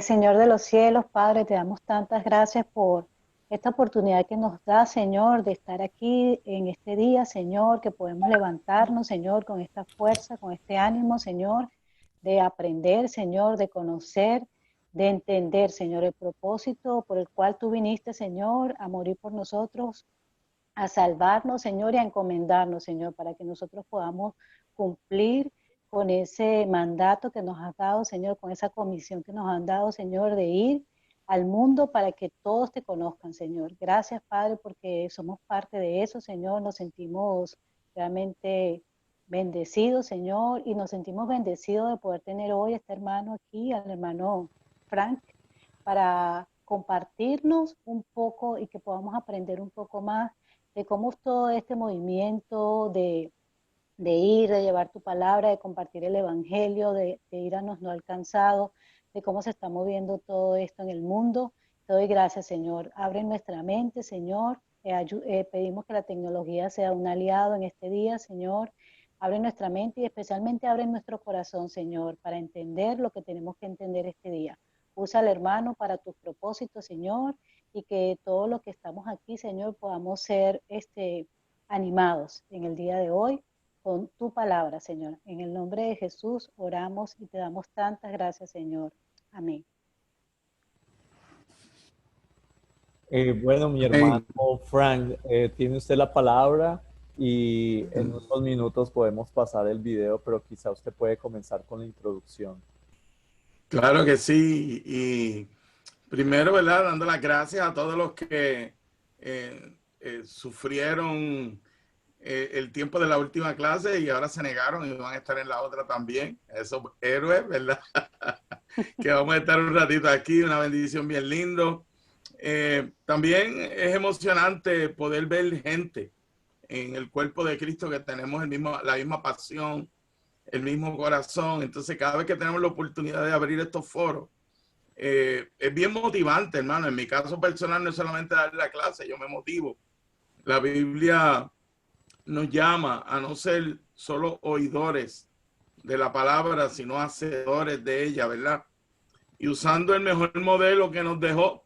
Señor de los cielos, Padre, te damos tantas gracias por esta oportunidad que nos da, Señor, de estar aquí en este día, Señor, que podemos levantarnos, Señor, con esta fuerza, con este ánimo, Señor, de aprender, Señor, de conocer, de entender, Señor, el propósito por el cual tú viniste, Señor, a morir por nosotros, a salvarnos, Señor, y a encomendarnos, Señor, para que nosotros podamos cumplir con ese mandato que nos has dado, Señor, con esa comisión que nos han dado, Señor, de ir al mundo para que todos te conozcan, Señor. Gracias, Padre, porque somos parte de eso, Señor. Nos sentimos realmente bendecidos, Señor, y nos sentimos bendecidos de poder tener hoy a este hermano aquí, al hermano Frank, para compartirnos un poco y que podamos aprender un poco más de cómo es todo este movimiento de ir, de llevar tu palabra, de compartir el evangelio, de ir a los no alcanzados, de cómo se está moviendo todo esto en el mundo. Te doy gracias, Señor. Abre nuestra mente, Señor. Pedimos que la tecnología sea un aliado en este día, Señor. Abre nuestra mente y especialmente abre nuestro corazón, Señor, para entender lo que tenemos que entender este día. Usa al hermano para tus propósitos, Señor, y que todos los que estamos aquí, Señor, podamos ser animados en el día de hoy con tu palabra, Señor. En el nombre de Jesús oramos y te damos tantas gracias, Señor. Amén. Bueno, mi hermano Amén. Frank, tiene usted la palabra y en unos minutos podemos pasar el video, pero quizá usted puede comenzar con la introducción. Claro que sí. Y primero, ¿verdad? Dando las gracias a todos los que sufrieron el tiempo de la última clase y ahora se negaron y van a estar en la otra también. Esos héroes, ¿verdad? Que vamos a estar un ratito aquí, una bendición bien lindo. También es emocionante poder ver gente en el cuerpo de Cristo que tenemos la misma pasión, el mismo corazón. Entonces, cada vez que tenemos la oportunidad de abrir estos foros, es bien motivante, hermano. En mi caso personal no es solamente dar la clase, yo me motivo. La Biblia nos llama a no ser solo oidores de la palabra, sino hacedores de ella, ¿verdad? Y usando el mejor modelo que nos dejó,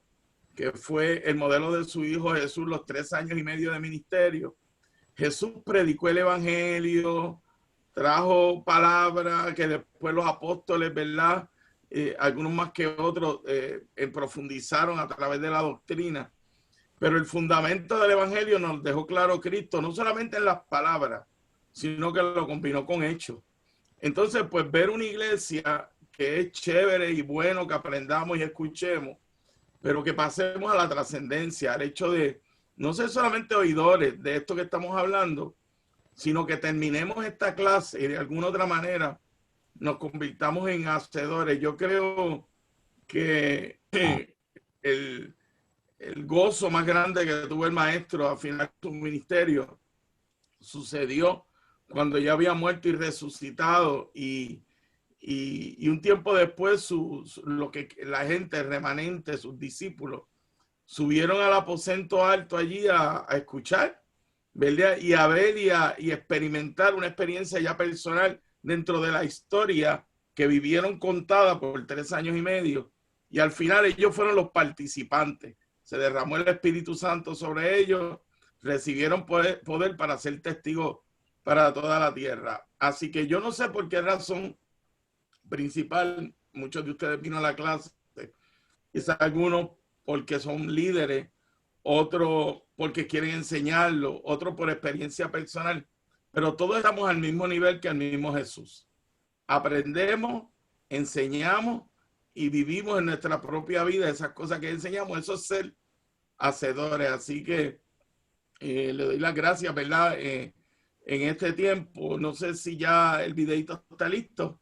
que fue el modelo de su hijo Jesús, los 3 años y medio de ministerio. Jesús predicó el evangelio, trajo palabra que después los apóstoles, ¿verdad? Algunos más que otros profundizaron a través de la doctrina. Pero el fundamento del evangelio nos dejó claro Cristo, no solamente en las palabras, sino que lo combinó con hechos. Entonces, pues ver una iglesia que es chévere y bueno que aprendamos y escuchemos, pero que pasemos a la trascendencia, al hecho de no ser solamente oidores de esto que estamos hablando, sino que terminemos esta clase y de alguna otra manera nos convirtamos en hacedores. Yo creo que el gozo más grande que tuvo el maestro al final de su ministerio sucedió cuando ya había muerto y resucitado y un tiempo después lo que la gente remanente, sus discípulos, subieron al aposento alto allí a escuchar, ¿verdad? Y a ver y experimentar una experiencia ya personal dentro de la historia que vivieron contada por 3 años y medio. Y al final ellos fueron los participantes. Se derramó el Espíritu Santo sobre ellos, recibieron poder para ser testigos para toda la tierra. Así que yo no sé por qué razón principal, muchos de ustedes vino a la clase, quizás algunos porque son líderes, otros porque quieren enseñarlo, otros por experiencia personal, pero todos estamos al mismo nivel que el mismo Jesús. Aprendemos, enseñamos y vivimos en nuestra propia vida esas cosas que enseñamos, eso es ser hacedores. Así que le doy las gracias, ¿verdad? En este tiempo, no sé si ya el videito está listo.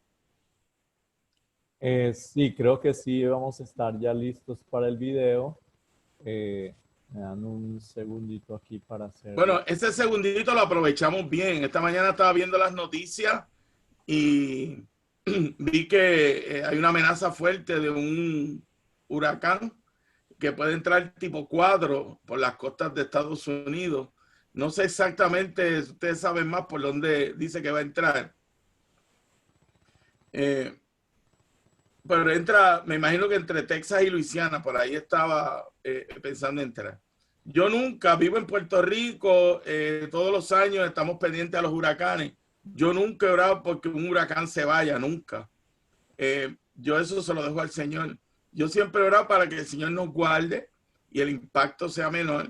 Sí, creo que sí, vamos a estar ya listos para el video. Me dan un segundito aquí para hacerlo. Bueno, ese segundito lo aprovechamos bien. Esta mañana estaba viendo las noticias y vi que hay una amenaza fuerte de un huracán que puede entrar tipo 4 por las costas de Estados Unidos. No sé exactamente, ustedes saben más por dónde dice que va a entrar. pero entra, me imagino que entre Texas y Luisiana, por ahí estaba pensando entrar. Yo nunca, vivo en Puerto Rico, todos los años estamos pendientes a los huracanes. Yo nunca he orado porque un huracán se vaya, nunca. Yo eso se lo dejo al Señor. Yo siempre he orado para que el Señor nos guarde y el impacto sea menor.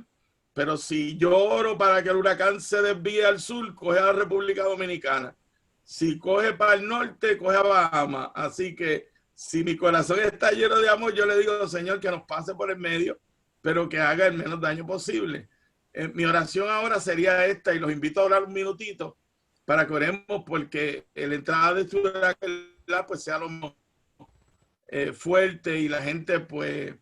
Pero si yo oro para que el huracán se desvíe al sur, coge a la República Dominicana. Si coge para el norte, coge a Bahamas. Así que si mi corazón está lleno de amor, yo le digo, Señor, que nos pase por el medio, pero que haga el menos daño posible. Mi oración ahora sería esta, y los invito a orar un minutito para que oremos porque la entrada de este huracán pues sea lo más fuerte y la gente pues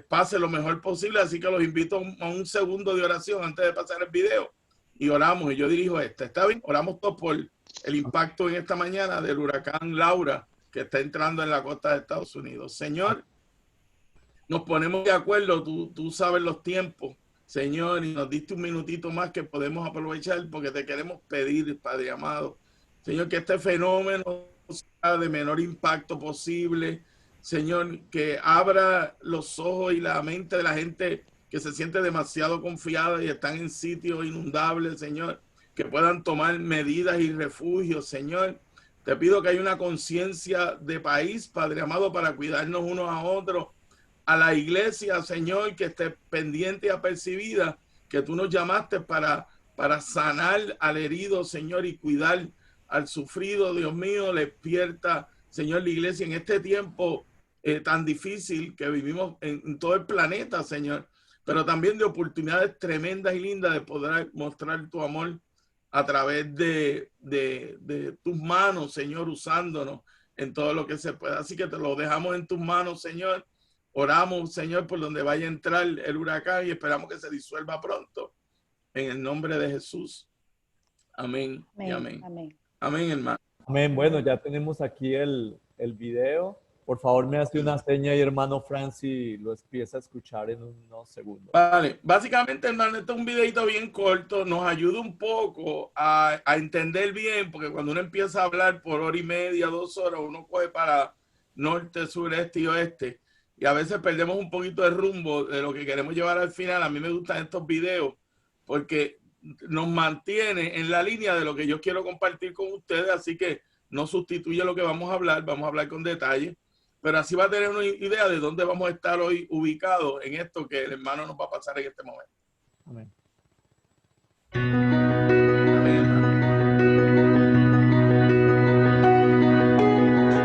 pase lo mejor posible. Así que los invito a un segundo de oración antes de pasar el video y oramos. Y yo dirijo ¿está bien? Oramos todos por el impacto en esta mañana del huracán Laura que está entrando en la costa de Estados Unidos. Señor, nos ponemos de acuerdo, tú sabes los tiempos, Señor, y nos diste un minutito más que podemos aprovechar porque te queremos pedir, Padre amado, Señor, que este fenómeno sea de menor impacto posible, Señor, que abra los ojos y la mente de la gente que se siente demasiado confiada y están en sitios inundables, Señor, que puedan tomar medidas y refugios, Señor. Te pido que haya una conciencia de país, Padre amado, para cuidarnos unos a otros. A la iglesia, Señor, que esté pendiente y apercibida, que tú nos llamaste para sanar al herido, Señor, y cuidar al sufrido. Dios mío, despierta, Señor, la iglesia en este tiempo tan difícil que vivimos en todo el planeta, Señor, pero también de oportunidades tremendas y lindas de poder mostrar tu amor a través de tus manos, Señor, usándonos en todo lo que se pueda. Así que te lo dejamos en tus manos, Señor. Oramos, Señor, por donde vaya a entrar el huracán y esperamos que se disuelva pronto. En el nombre de Jesús. Amén. Amén, Y amén. amén. Amén, hermano. Amén. Bueno, ya tenemos aquí el video. Por favor, me hace una seña y hermano Francis lo empieza a escuchar en unos segundos. Vale, básicamente, hermano, este es un videito bien corto, nos ayuda un poco a entender bien, porque cuando uno empieza a hablar por hora y media, 2 horas, uno coge para norte, sur, este y oeste, y a veces perdemos un poquito de rumbo de lo que queremos llevar al final. A mí me gustan estos videos porque nos mantiene en la línea de lo que yo quiero compartir con ustedes, así que no sustituye lo que vamos a hablar con detalle. Pero así va a tener una idea de dónde vamos a estar hoy ubicados en esto que el hermano nos va a pasar en este momento. Amén. Amén, hermano.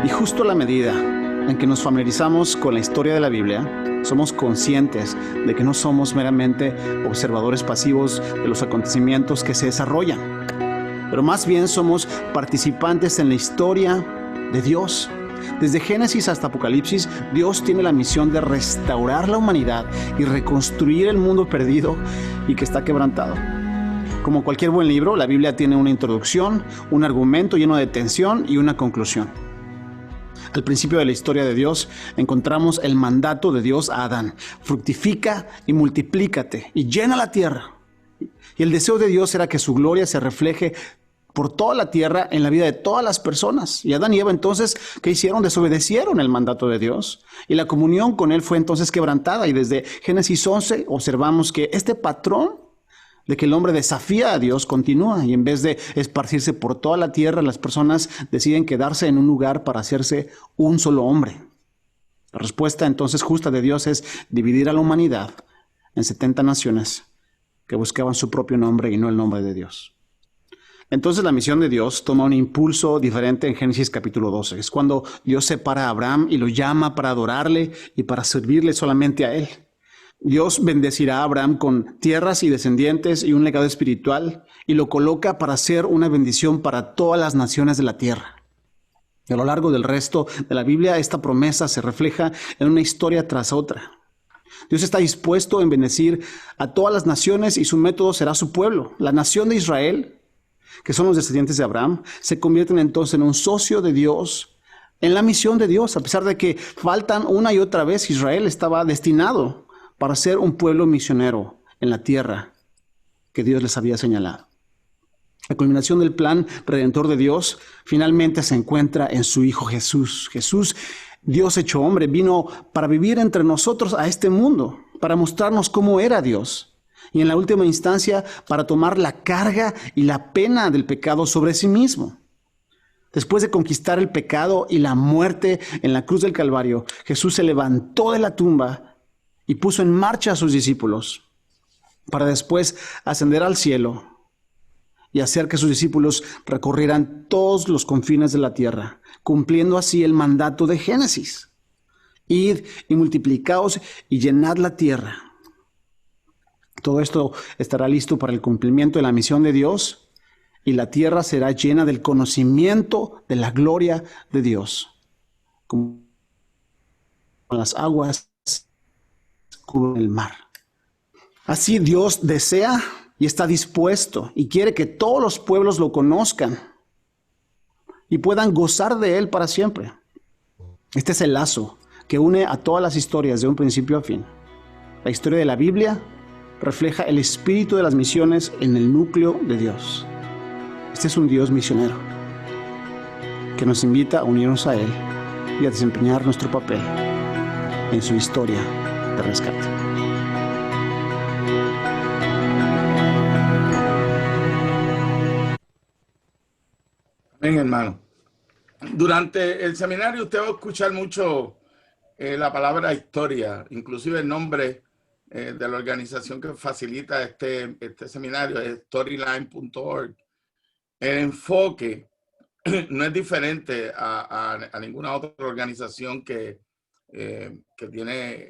Y justo a la medida en que nos familiarizamos con la historia de la Biblia, somos conscientes de que no somos meramente observadores pasivos de los acontecimientos que se desarrollan, pero más bien somos participantes en la historia de Dios. Desde Génesis hasta Apocalipsis, Dios tiene la misión de restaurar la humanidad y reconstruir el mundo perdido y que está quebrantado. Como cualquier buen libro, la Biblia tiene una introducción, un argumento lleno de tensión y una conclusión. Al principio de la historia de Dios, encontramos el mandato de Dios a Adán: fructifica y multiplícate y llena la tierra. Y el deseo de Dios era que su gloria se refleje por toda la tierra en la vida de todas las personas. Y Adán y Eva entonces, ¿qué hicieron? Desobedecieron el mandato de Dios. Y la comunión con Él fue entonces quebrantada. Y desde Génesis 11 observamos que este patrón de que el hombre desafía a Dios continúa. Y en vez de esparcirse por toda la tierra, las personas deciden quedarse en un lugar para hacerse un solo hombre. La respuesta entonces justa de Dios es dividir a la humanidad en 70 naciones que buscaban su propio nombre y no el nombre de Dios. Entonces la misión de Dios toma un impulso diferente en Génesis capítulo 12. Es cuando Dios separa a Abraham y lo llama para adorarle y para servirle solamente a él. Dios bendecirá a Abraham con tierras y descendientes y un legado espiritual y lo coloca para ser una bendición para todas las naciones de la tierra. Y a lo largo del resto de la Biblia, esta promesa se refleja en una historia tras otra. Dios está dispuesto a bendecir a todas las naciones y su método será su pueblo. La nación de Israel, que son los descendientes de Abraham, se convierten entonces en un socio de Dios en la misión de Dios. A pesar de que faltan una y otra vez, Israel estaba destinado para ser un pueblo misionero en la tierra que Dios les había señalado. La culminación del plan redentor de Dios finalmente se encuentra en su Hijo Jesús. Jesús Dios hecho hombre vino para vivir entre nosotros a este mundo, para mostrarnos cómo era Dios. Y en la última instancia, para tomar la carga y la pena del pecado sobre sí mismo. Después de conquistar el pecado y la muerte en la cruz del Calvario, Jesús se levantó de la tumba y puso en marcha a sus discípulos para después ascender al cielo y hacer que sus discípulos recorrieran todos los confines de la tierra, cumpliendo así el mandato de Génesis. Id y multiplicaos y llenad la tierra. Todo esto estará listo para el cumplimiento de la misión de Dios y la tierra será llena del conocimiento de la gloria de Dios, como las aguas cubren el mar. Así Dios desea y está dispuesto y quiere que todos los pueblos lo conozcan y puedan gozar de Él para siempre. Este es el lazo que une a todas las historias de un principio a fin. La historia de la Biblia refleja el espíritu de las misiones en el núcleo de Dios. Este es un Dios misionero que nos invita a unirnos a Él y a desempeñar nuestro papel en su historia de rescate. Bien, hermano. Durante el seminario usted va a escuchar mucho la palabra historia, inclusive el nombre de la organización que facilita este seminario es storyline.org. El enfoque no es diferente a ninguna otra organización que tiene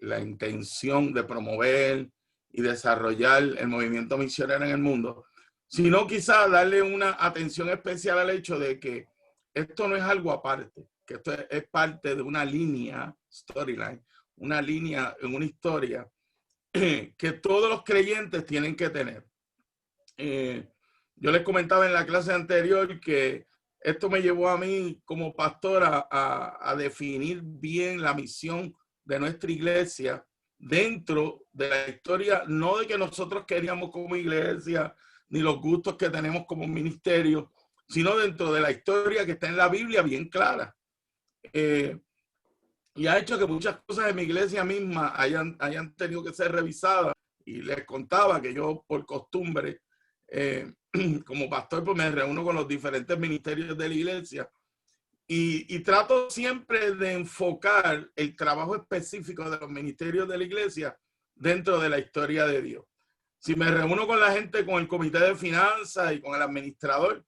la intención de promover y desarrollar el movimiento misionero en el mundo, sino quizá darle una atención especial al hecho de que esto no es algo aparte, que esto es parte de una línea, storyline, una línea en una historia que todos los creyentes tienen que tener. Yo les comentaba en la clase anterior que esto me llevó a mí como pastor a definir bien la misión de nuestra iglesia dentro de la historia, no de que nosotros queríamos como iglesia, ni los gustos que tenemos como ministerio, sino dentro de la historia que está en la Biblia bien clara. Y ha hecho que muchas cosas de mi iglesia misma hayan tenido que ser revisadas. Y les contaba que yo, por costumbre, como pastor, pues me reúno con los diferentes ministerios de la iglesia y trato siempre de enfocar el trabajo específico de los ministerios de la iglesia dentro de la historia de Dios. Si me reúno con la gente, con el comité de finanzas y con el administrador,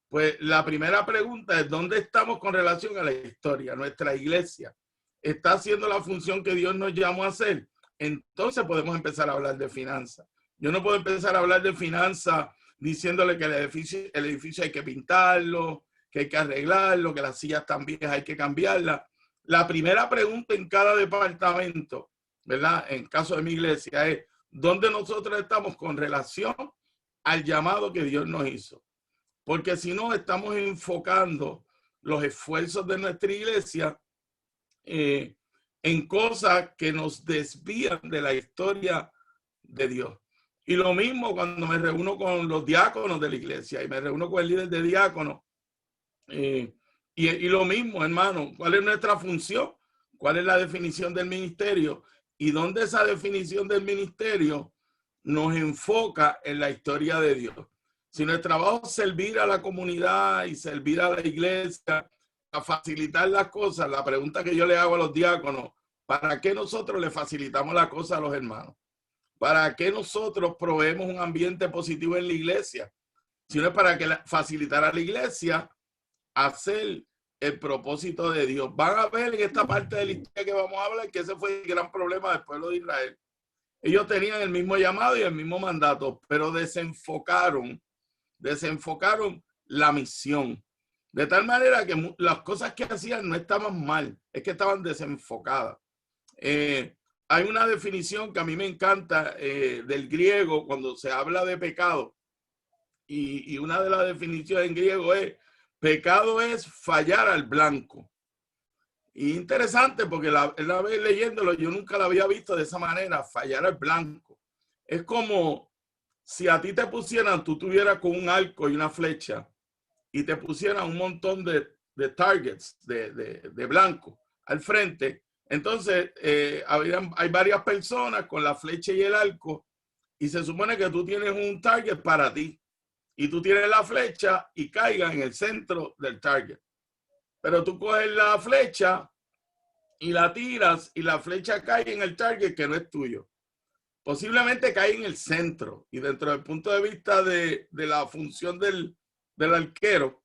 pues la primera pregunta es ¿dónde estamos con relación a la historia? Nuestra iglesia está haciendo la función que Dios nos llamó a hacer. Entonces podemos empezar a hablar de finanzas. Yo no puedo empezar a hablar de finanzas diciéndole que el edificio hay que pintarlo, que hay que arreglarlo, que las sillas están viejas, hay que cambiarlas. La primera pregunta en cada departamento, ¿verdad? En caso de mi iglesia es ¿dónde nosotros estamos con relación al llamado que Dios nos hizo? Porque si no, estamos enfocando los esfuerzos de nuestra iglesia en cosas que nos desvían de la historia de Dios. Y lo mismo cuando me reúno con los diáconos de la iglesia y me reúno con el líder de diáconos. Y lo mismo, hermano, ¿cuál es nuestra función? ¿Cuál es la definición del ministerio? Y dónde esa definición del ministerio nos enfoca en la historia de Dios. Si nuestro trabajo es servir a la comunidad y servir a la iglesia, a facilitar las cosas, la pregunta que yo le hago a los diáconos, ¿para qué nosotros le facilitamos la cosa a los hermanos? ¿Para qué nosotros proveemos un ambiente positivo en la iglesia? Si no es para facilitar a la iglesia hacer el propósito de Dios. Van a ver en esta parte de la historia que vamos a hablar que ese fue el gran problema del pueblo de Israel. Ellos tenían el mismo llamado y el mismo mandato, pero desenfocaron la misión. De tal manera que las cosas que hacían no estaban mal, es que estaban desenfocadas. Hay una definición que a mí me encanta del griego cuando se habla de pecado. Y una de las definiciones en griego es pecado es fallar al blanco. Y interesante porque la vez leyéndolo yo nunca la había visto de esa manera, fallar al blanco. Es como si a ti te pusieran, tú tuvieras con un arco y una flecha y te pusieran un montón de targets de blanco al frente. Entonces, hay varias personas con la flecha y el arco, y se supone que tú tienes un target para ti, y tú tienes la flecha y caiga en el centro del target. Pero tú coges la flecha y la tiras, y la flecha cae en el target que no es tuyo. Posiblemente cae en el centro, y dentro del punto de vista de la función del arquero,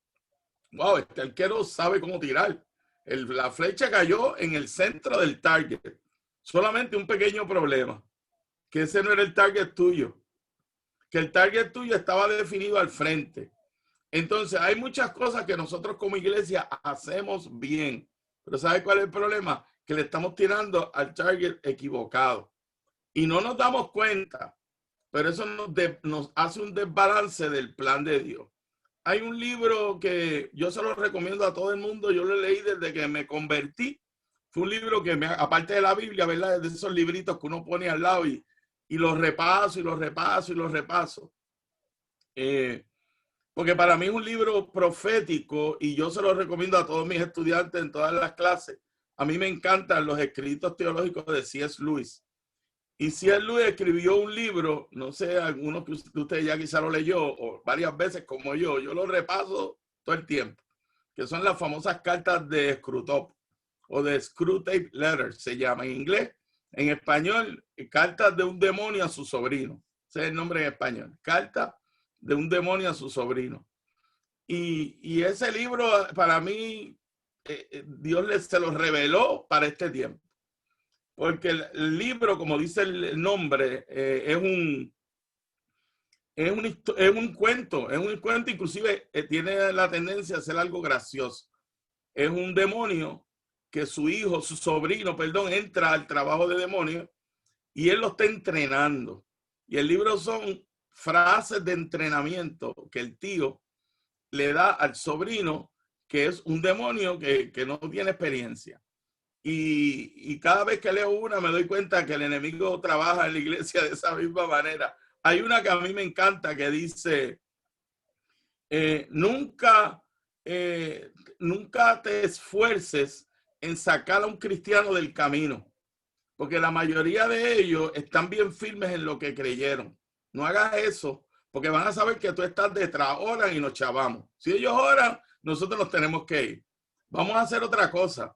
wow, este arquero sabe cómo tirar. La flecha cayó en el centro del target. Solamente un pequeño problema, que ese no era el target tuyo, que el target tuyo estaba definido al frente. Entonces, hay muchas cosas que nosotros como iglesia hacemos bien, pero ¿sabe cuál es el problema? Que le estamos tirando al target equivocado y no nos damos cuenta, pero eso nos hace un desbalance del plan de Dios. Hay un libro que yo se lo recomiendo a todo el mundo, yo lo leí desde que me convertí. Fue un libro que, aparte de la Biblia, ¿verdad? De esos libritos que uno pone al lado y los repaso y los repaso y los repaso. Porque para mí es un libro profético y yo se lo recomiendo a todos mis estudiantes en todas las clases. A mí me encantan los escritos teológicos de C.S. Lewis. Y C.S. Lewis escribió un libro, no sé, algunos que usted ya quizá lo leyó o varias veces como yo lo repaso todo el tiempo, que son las famosas cartas de Screwtape o de Screwtape Letters, se llama en inglés. En español, cartas de un demonio a su sobrino. Ese es el nombre en español, carta de un demonio a su sobrino. Y ese libro, para mí, Dios se lo reveló para este tiempo. Porque el libro, como dice el nombre, es un cuento, inclusive tiene la tendencia a ser algo gracioso. Es un demonio que su sobrino, entra al trabajo de demonio y él lo está entrenando. Y el libro son frases de entrenamiento que el tío le da al sobrino, que es un demonio que no tiene experiencia. Y cada vez que leo una me doy cuenta que el enemigo trabaja en la iglesia de esa misma manera. Hay una que a mí me encanta que dice, nunca te esfuerces en sacar a un cristiano del camino, porque la mayoría de ellos están bien firmes en lo que creyeron. No hagas eso, porque van a saber que tú estás detrás, oran y nos chavamos. Si ellos oran, nosotros nos tenemos que ir. Vamos a hacer otra cosa.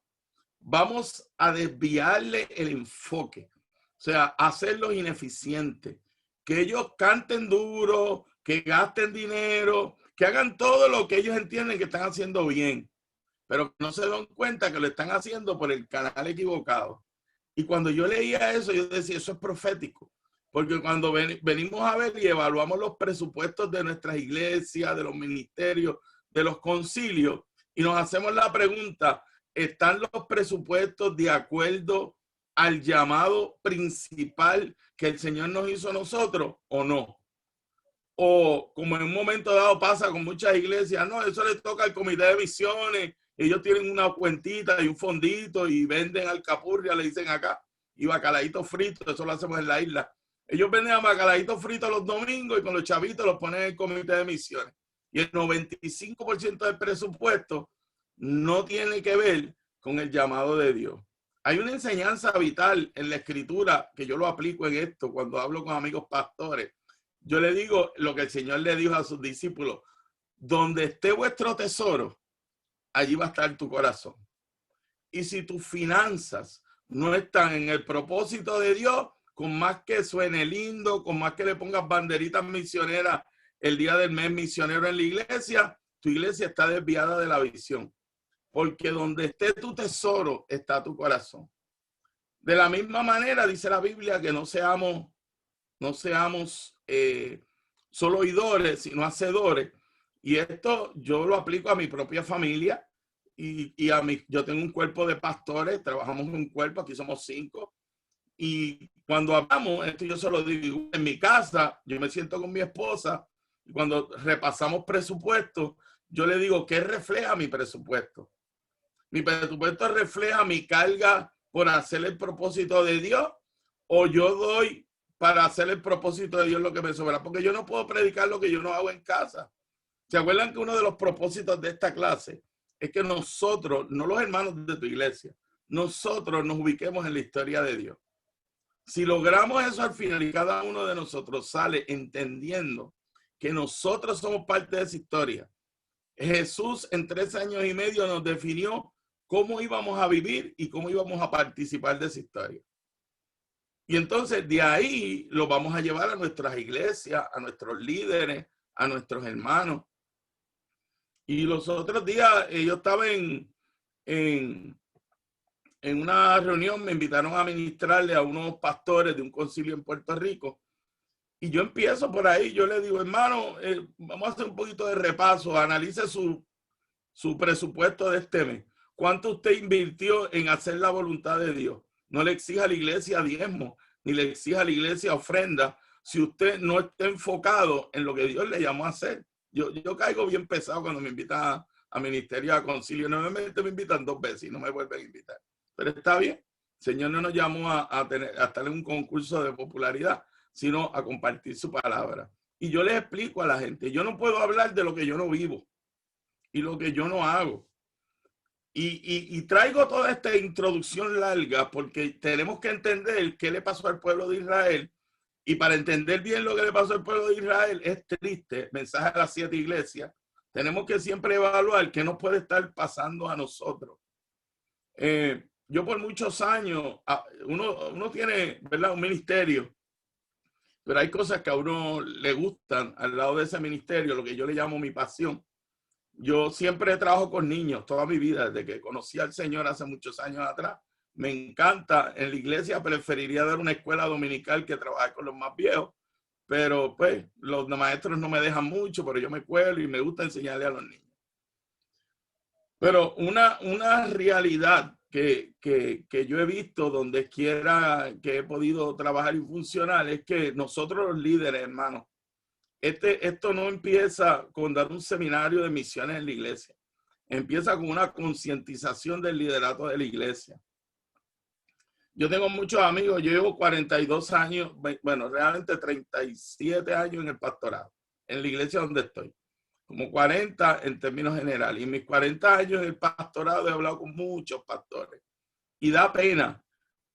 Vamos a desviarle el enfoque, o sea, hacerlos ineficientes, que ellos canten duro, que gasten dinero, que hagan todo lo que ellos entienden que están haciendo bien, pero no se dan cuenta que lo están haciendo por el canal equivocado. Y cuando yo leía eso, yo decía, eso es profético, porque cuando venimos a ver y evaluamos los presupuestos de nuestras iglesias, de los ministerios, de los concilios, y nos hacemos la pregunta, ¿están los presupuestos de acuerdo al llamado principal que el Señor nos hizo a nosotros o no? O como en un momento dado pasa con muchas iglesias, no, eso le toca al comité de misiones, ellos tienen una cuentita y un fondito y venden alcapurria, le dicen acá, y bacalaíto frito, eso lo hacemos en la isla. Ellos venden a bacalaíto frito los domingos y con los chavitos los ponen en el comité de misiones. Y el 95% del presupuesto no tiene que ver con el llamado de Dios. Hay una enseñanza vital en la escritura que yo lo aplico en esto cuando hablo con amigos pastores. Yo le digo lo que el Señor le dijo a sus discípulos: donde esté vuestro tesoro, allí va a estar tu corazón. Y si tus finanzas no están en el propósito de Dios, con más que suene lindo, con más que le pongas banderitas misioneras el día del mes misionero en la iglesia, tu iglesia está desviada de la visión. Porque donde esté tu tesoro, está tu corazón. De la misma manera, dice la Biblia, que no seamos solo oidores, sino hacedores. Y esto yo lo aplico a mi propia familia yo tengo un cuerpo de pastores, trabajamos en un cuerpo, aquí somos 5. Y cuando hablamos, esto yo se lo digo, en mi casa, yo me siento con mi esposa y cuando repasamos presupuestos, yo le digo, ¿qué refleja mi presupuesto? ¿Mi presupuesto refleja mi carga por hacer el propósito de Dios? ¿O yo doy para hacer el propósito de Dios lo que me sobra? Porque yo no puedo predicar lo que yo no hago en casa. ¿Se acuerdan que uno de los propósitos de esta clase es que nosotros, no los hermanos de tu iglesia, nosotros nos ubiquemos en la historia de Dios. Si logramos eso al final y cada uno de nosotros sale entendiendo que nosotros somos parte de esa historia. Jesús en 3 años y medio nos definió cómo íbamos a vivir y cómo íbamos a participar de esa historia. Y entonces de ahí lo vamos a llevar a nuestras iglesias, a nuestros líderes, a nuestros hermanos. Y los otros días yo estaba en una reunión, me invitaron a ministrarle a unos pastores de un concilio en Puerto Rico. Y yo empiezo por ahí, yo le digo, hermano, vamos a hacer un poquito de repaso, analice su presupuesto de este mes. ¿Cuánto usted invirtió en hacer la voluntad de Dios? No le exija a la iglesia diezmo, ni le exija a la iglesia ofrenda, si usted no está enfocado en lo que Dios le llamó a hacer. Yo caigo bien pesado cuando me invitan a ministerio, a concilio. Normalmente me invitan 2 veces y no me vuelven a invitar. Pero está bien. El Señor no nos llamó a estar en un concurso de popularidad, sino a compartir su palabra. Y yo les explico a la gente, yo no puedo hablar de lo que yo no vivo y lo que yo no hago. Y traigo toda esta introducción larga porque tenemos que entender qué le pasó al pueblo de Israel. Y para entender bien lo que le pasó al pueblo de Israel, es triste, mensaje a las 7 iglesias, tenemos que siempre evaluar qué nos puede estar pasando a nosotros. Yo por muchos años, uno tiene, ¿verdad?, un ministerio, pero hay cosas que a uno le gustan al lado de ese ministerio, lo que yo le llamo mi pasión. Yo siempre trabajo con niños toda mi vida, desde que conocí al Señor hace muchos años atrás. Me encanta. En la iglesia preferiría dar una escuela dominical que trabajar con los más viejos, pero pues los maestros no me dejan mucho, pero yo me cuelo y me gusta enseñarle a los niños. Pero una realidad que yo he visto donde quiera que he podido trabajar y funcionar es que nosotros los líderes, hermanos, esto no empieza con dar un seminario de misiones en la iglesia. Empieza con una concientización del liderato de la iglesia. Yo tengo muchos amigos, yo llevo 42 años, bueno, realmente 37 años en el pastorado, en la iglesia donde estoy. Como 40 en términos generales. Y en mis 40 años en el pastorado he hablado con muchos pastores. Y da pena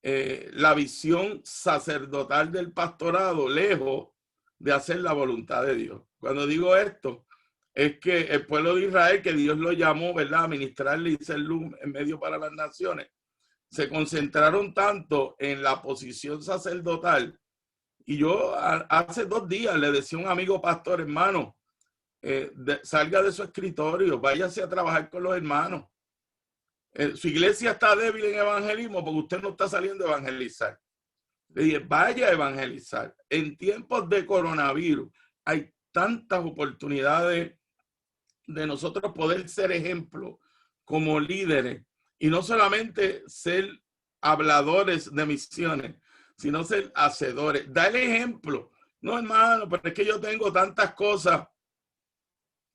la visión sacerdotal del pastorado, lejos de hacer la voluntad de Dios. Cuando digo esto, es que el pueblo de Israel, que Dios lo llamó, ¿verdad?, a ministrarle y ser luz en medio para las naciones, se concentraron tanto en la posición sacerdotal. Y yo hace 2 días le decía a un amigo pastor, hermano, salga de su escritorio, váyase a trabajar con los hermanos. Su iglesia está débil en evangelismo porque usted no está saliendo a evangelizar. Le dije, vaya a evangelizar. En tiempos de coronavirus hay tantas oportunidades de nosotros poder ser ejemplo como líderes y no solamente ser habladores de misiones, sino ser hacedores. Da el ejemplo. No, hermano, pero es que yo tengo tantas cosas.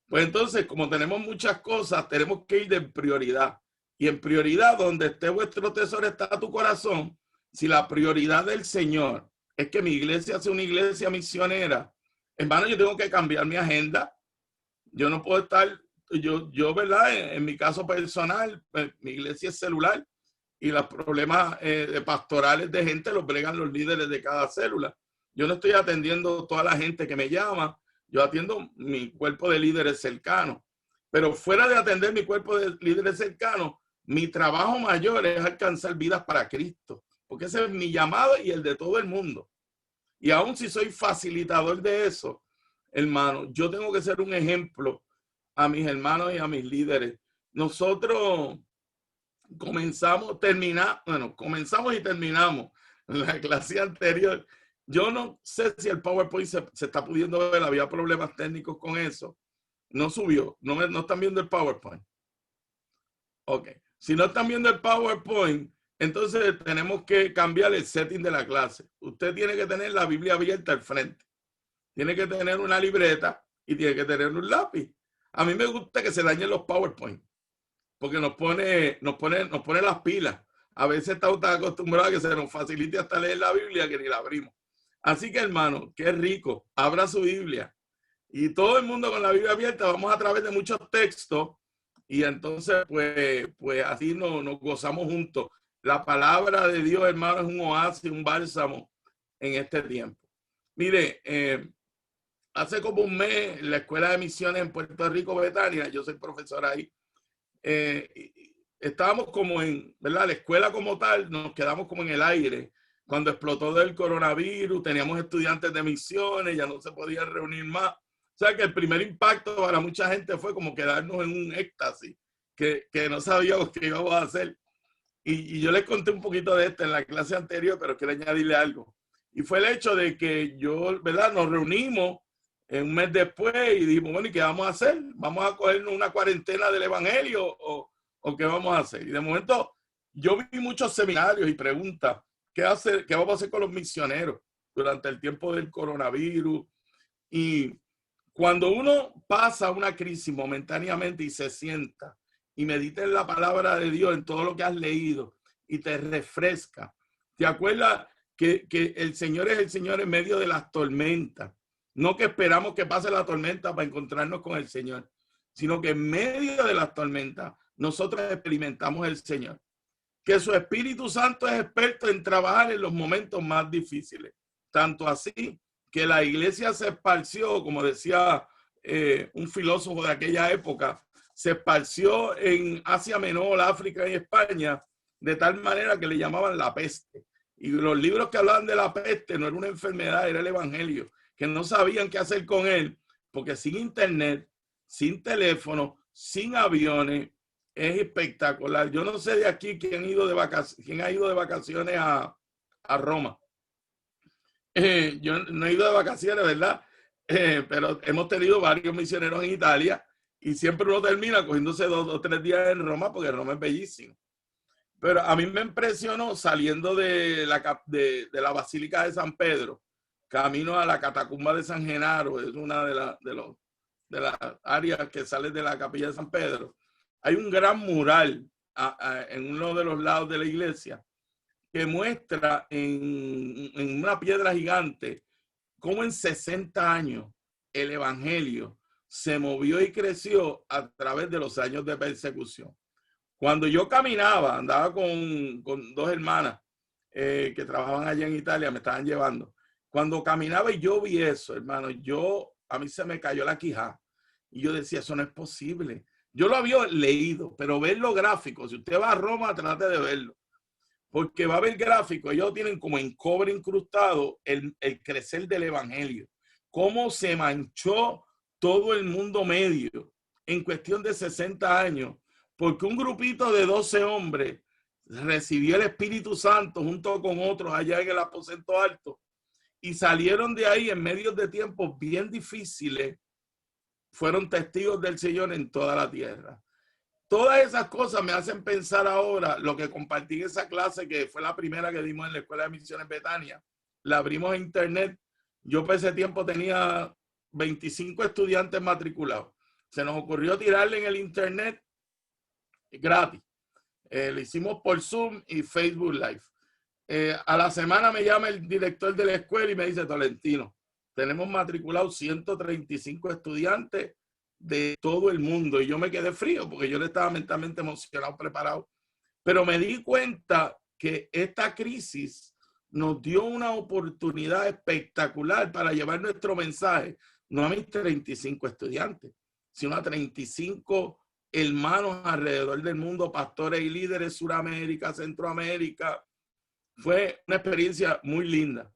Pues entonces, como tenemos muchas cosas, tenemos que ir de prioridad. Y en prioridad, donde esté vuestro tesoro, está tu corazón. Si la prioridad del Señor es que mi iglesia sea una iglesia misionera, hermano, yo tengo que cambiar mi agenda. Yo no puedo estar, ¿verdad? En mi caso personal, pues, mi iglesia es celular y los problemas pastorales de gente los bregan los líderes de cada célula. Yo no estoy atendiendo toda la gente que me llama. Yo atiendo mi cuerpo de líderes cercanos, pero fuera de atender mi cuerpo de líderes cercanos, mi trabajo mayor es alcanzar vidas para Cristo, porque ese es mi llamado y el de todo el mundo. Y aun si soy facilitador de eso, hermano, yo tengo que ser un ejemplo a mis hermanos y a mis líderes. Nosotros comenzamos y terminamos la clase anterior. Yo no sé si el PowerPoint se está pudiendo ver, había problemas técnicos con eso. No subió, no están viendo el PowerPoint. Ok, si no están viendo el PowerPoint, entonces tenemos que cambiar el setting de la clase. Usted tiene que tener la Biblia abierta al frente. Tiene que tener una libreta y tiene que tener un lápiz. A mí me gusta que se dañen los PowerPoint, porque nos pone las pilas. A veces estamos tan acostumbrados a que se nos facilite hasta leer la Biblia que ni la abrimos. Así que, hermano, qué rico. Abra su Biblia. Y todo el mundo con la Biblia abierta, vamos a través de muchos textos. Y entonces, pues así nos gozamos juntos. La palabra de Dios, hermano, es un oasis, un bálsamo en este tiempo. Mire, hace como un mes, en la Escuela de Misiones en Puerto Rico, Betania, yo soy profesor ahí, estábamos como en, ¿verdad? La escuela como tal, nos quedamos como en el aire. Cuando explotó el coronavirus, teníamos estudiantes de misiones, ya no se podían reunir más. O sea que el primer impacto para mucha gente fue como quedarnos en un éxtasis, que no sabíamos qué íbamos a hacer. Y yo les conté un poquito de esto en la clase anterior, pero quiero añadirle algo. Y fue el hecho de que yo, ¿verdad? Nos reunimos un mes después y dijimos, bueno, ¿y qué vamos a hacer? ¿Vamos a cogernos una cuarentena del evangelio o qué vamos a hacer? Y de momento yo vi muchos seminarios y preguntas, ¿qué vamos a hacer con los misioneros durante el tiempo del coronavirus? Y cuando uno pasa una crisis momentáneamente y se sienta y medita en la palabra de Dios, en todo lo que has leído y te refresca, ¿te acuerdas que el Señor es el Señor en medio de las tormentas? No que esperamos que pase la tormenta para encontrarnos con el Señor, sino que en medio de las tormentas nosotros experimentamos el Señor. Que su Espíritu Santo es experto en trabajar en los momentos más difíciles. Tanto así que la iglesia se esparció, como decía un filósofo de aquella época, se esparció en Asia Menor, África y España, de tal manera que le llamaban la peste. Y los libros que hablaban de la peste no era una enfermedad, era el evangelio, que no sabían qué hacer con él, porque sin internet, sin teléfono, sin aviones, es espectacular. Yo no sé de aquí quién ha ido de vacaciones a Roma. Yo no he ido de vacaciones, ¿verdad? Pero hemos tenido varios misioneros en Italia y siempre uno termina cogiéndose 2 o 3 días en Roma porque Roma es bellísimo. Pero a mí me impresionó saliendo de la Basílica de San Pedro, camino a la Catacumba de San Genaro, es una de las áreas que sale de la Capilla de San Pedro. Hay un gran mural en uno de los lados de la iglesia que muestra en una piedra gigante cómo en 60 años el evangelio se movió y creció a través de los años de persecución. Cuando yo caminaba, andaba con 2 hermanas que trabajaban allá en Italia, me estaban llevando. Cuando caminaba y yo vi eso, hermano, a mí se me cayó la quijada. Y yo decía, eso no es posible. Yo lo había leído, pero ver los gráficos, si usted va a Roma, trate de verlo. Porque va a haber gráficos, ellos tienen como en cobre incrustado el crecer del evangelio. Cómo se manchó todo el mundo medio en cuestión de 60 años. Porque un grupito de 12 hombres recibió el Espíritu Santo junto con otros allá en el aposento alto y salieron de ahí en medio de tiempos bien difíciles. Fueron testigos del Señor en toda la tierra. Todas esas cosas me hacen pensar ahora lo que compartí en esa clase, que fue la primera que dimos en la Escuela de Misiones Betania. La abrimos en internet. Yo por ese tiempo tenía 25 estudiantes matriculados. Se nos ocurrió tirarle en el internet gratis. Lo hicimos por Zoom y Facebook Live. A la semana me llama el director de la escuela y me dice, Tolentino, tenemos matriculados 135 estudiantes de todo el mundo. Y yo me quedé frío porque yo le estaba mentalmente emocionado, preparado. Pero me di cuenta que esta crisis nos dio una oportunidad espectacular para llevar nuestro mensaje, no a mis 35 estudiantes, sino a 35 hermanos alrededor del mundo, pastores y líderes, Suramérica, Centroamérica. Fue una experiencia muy linda.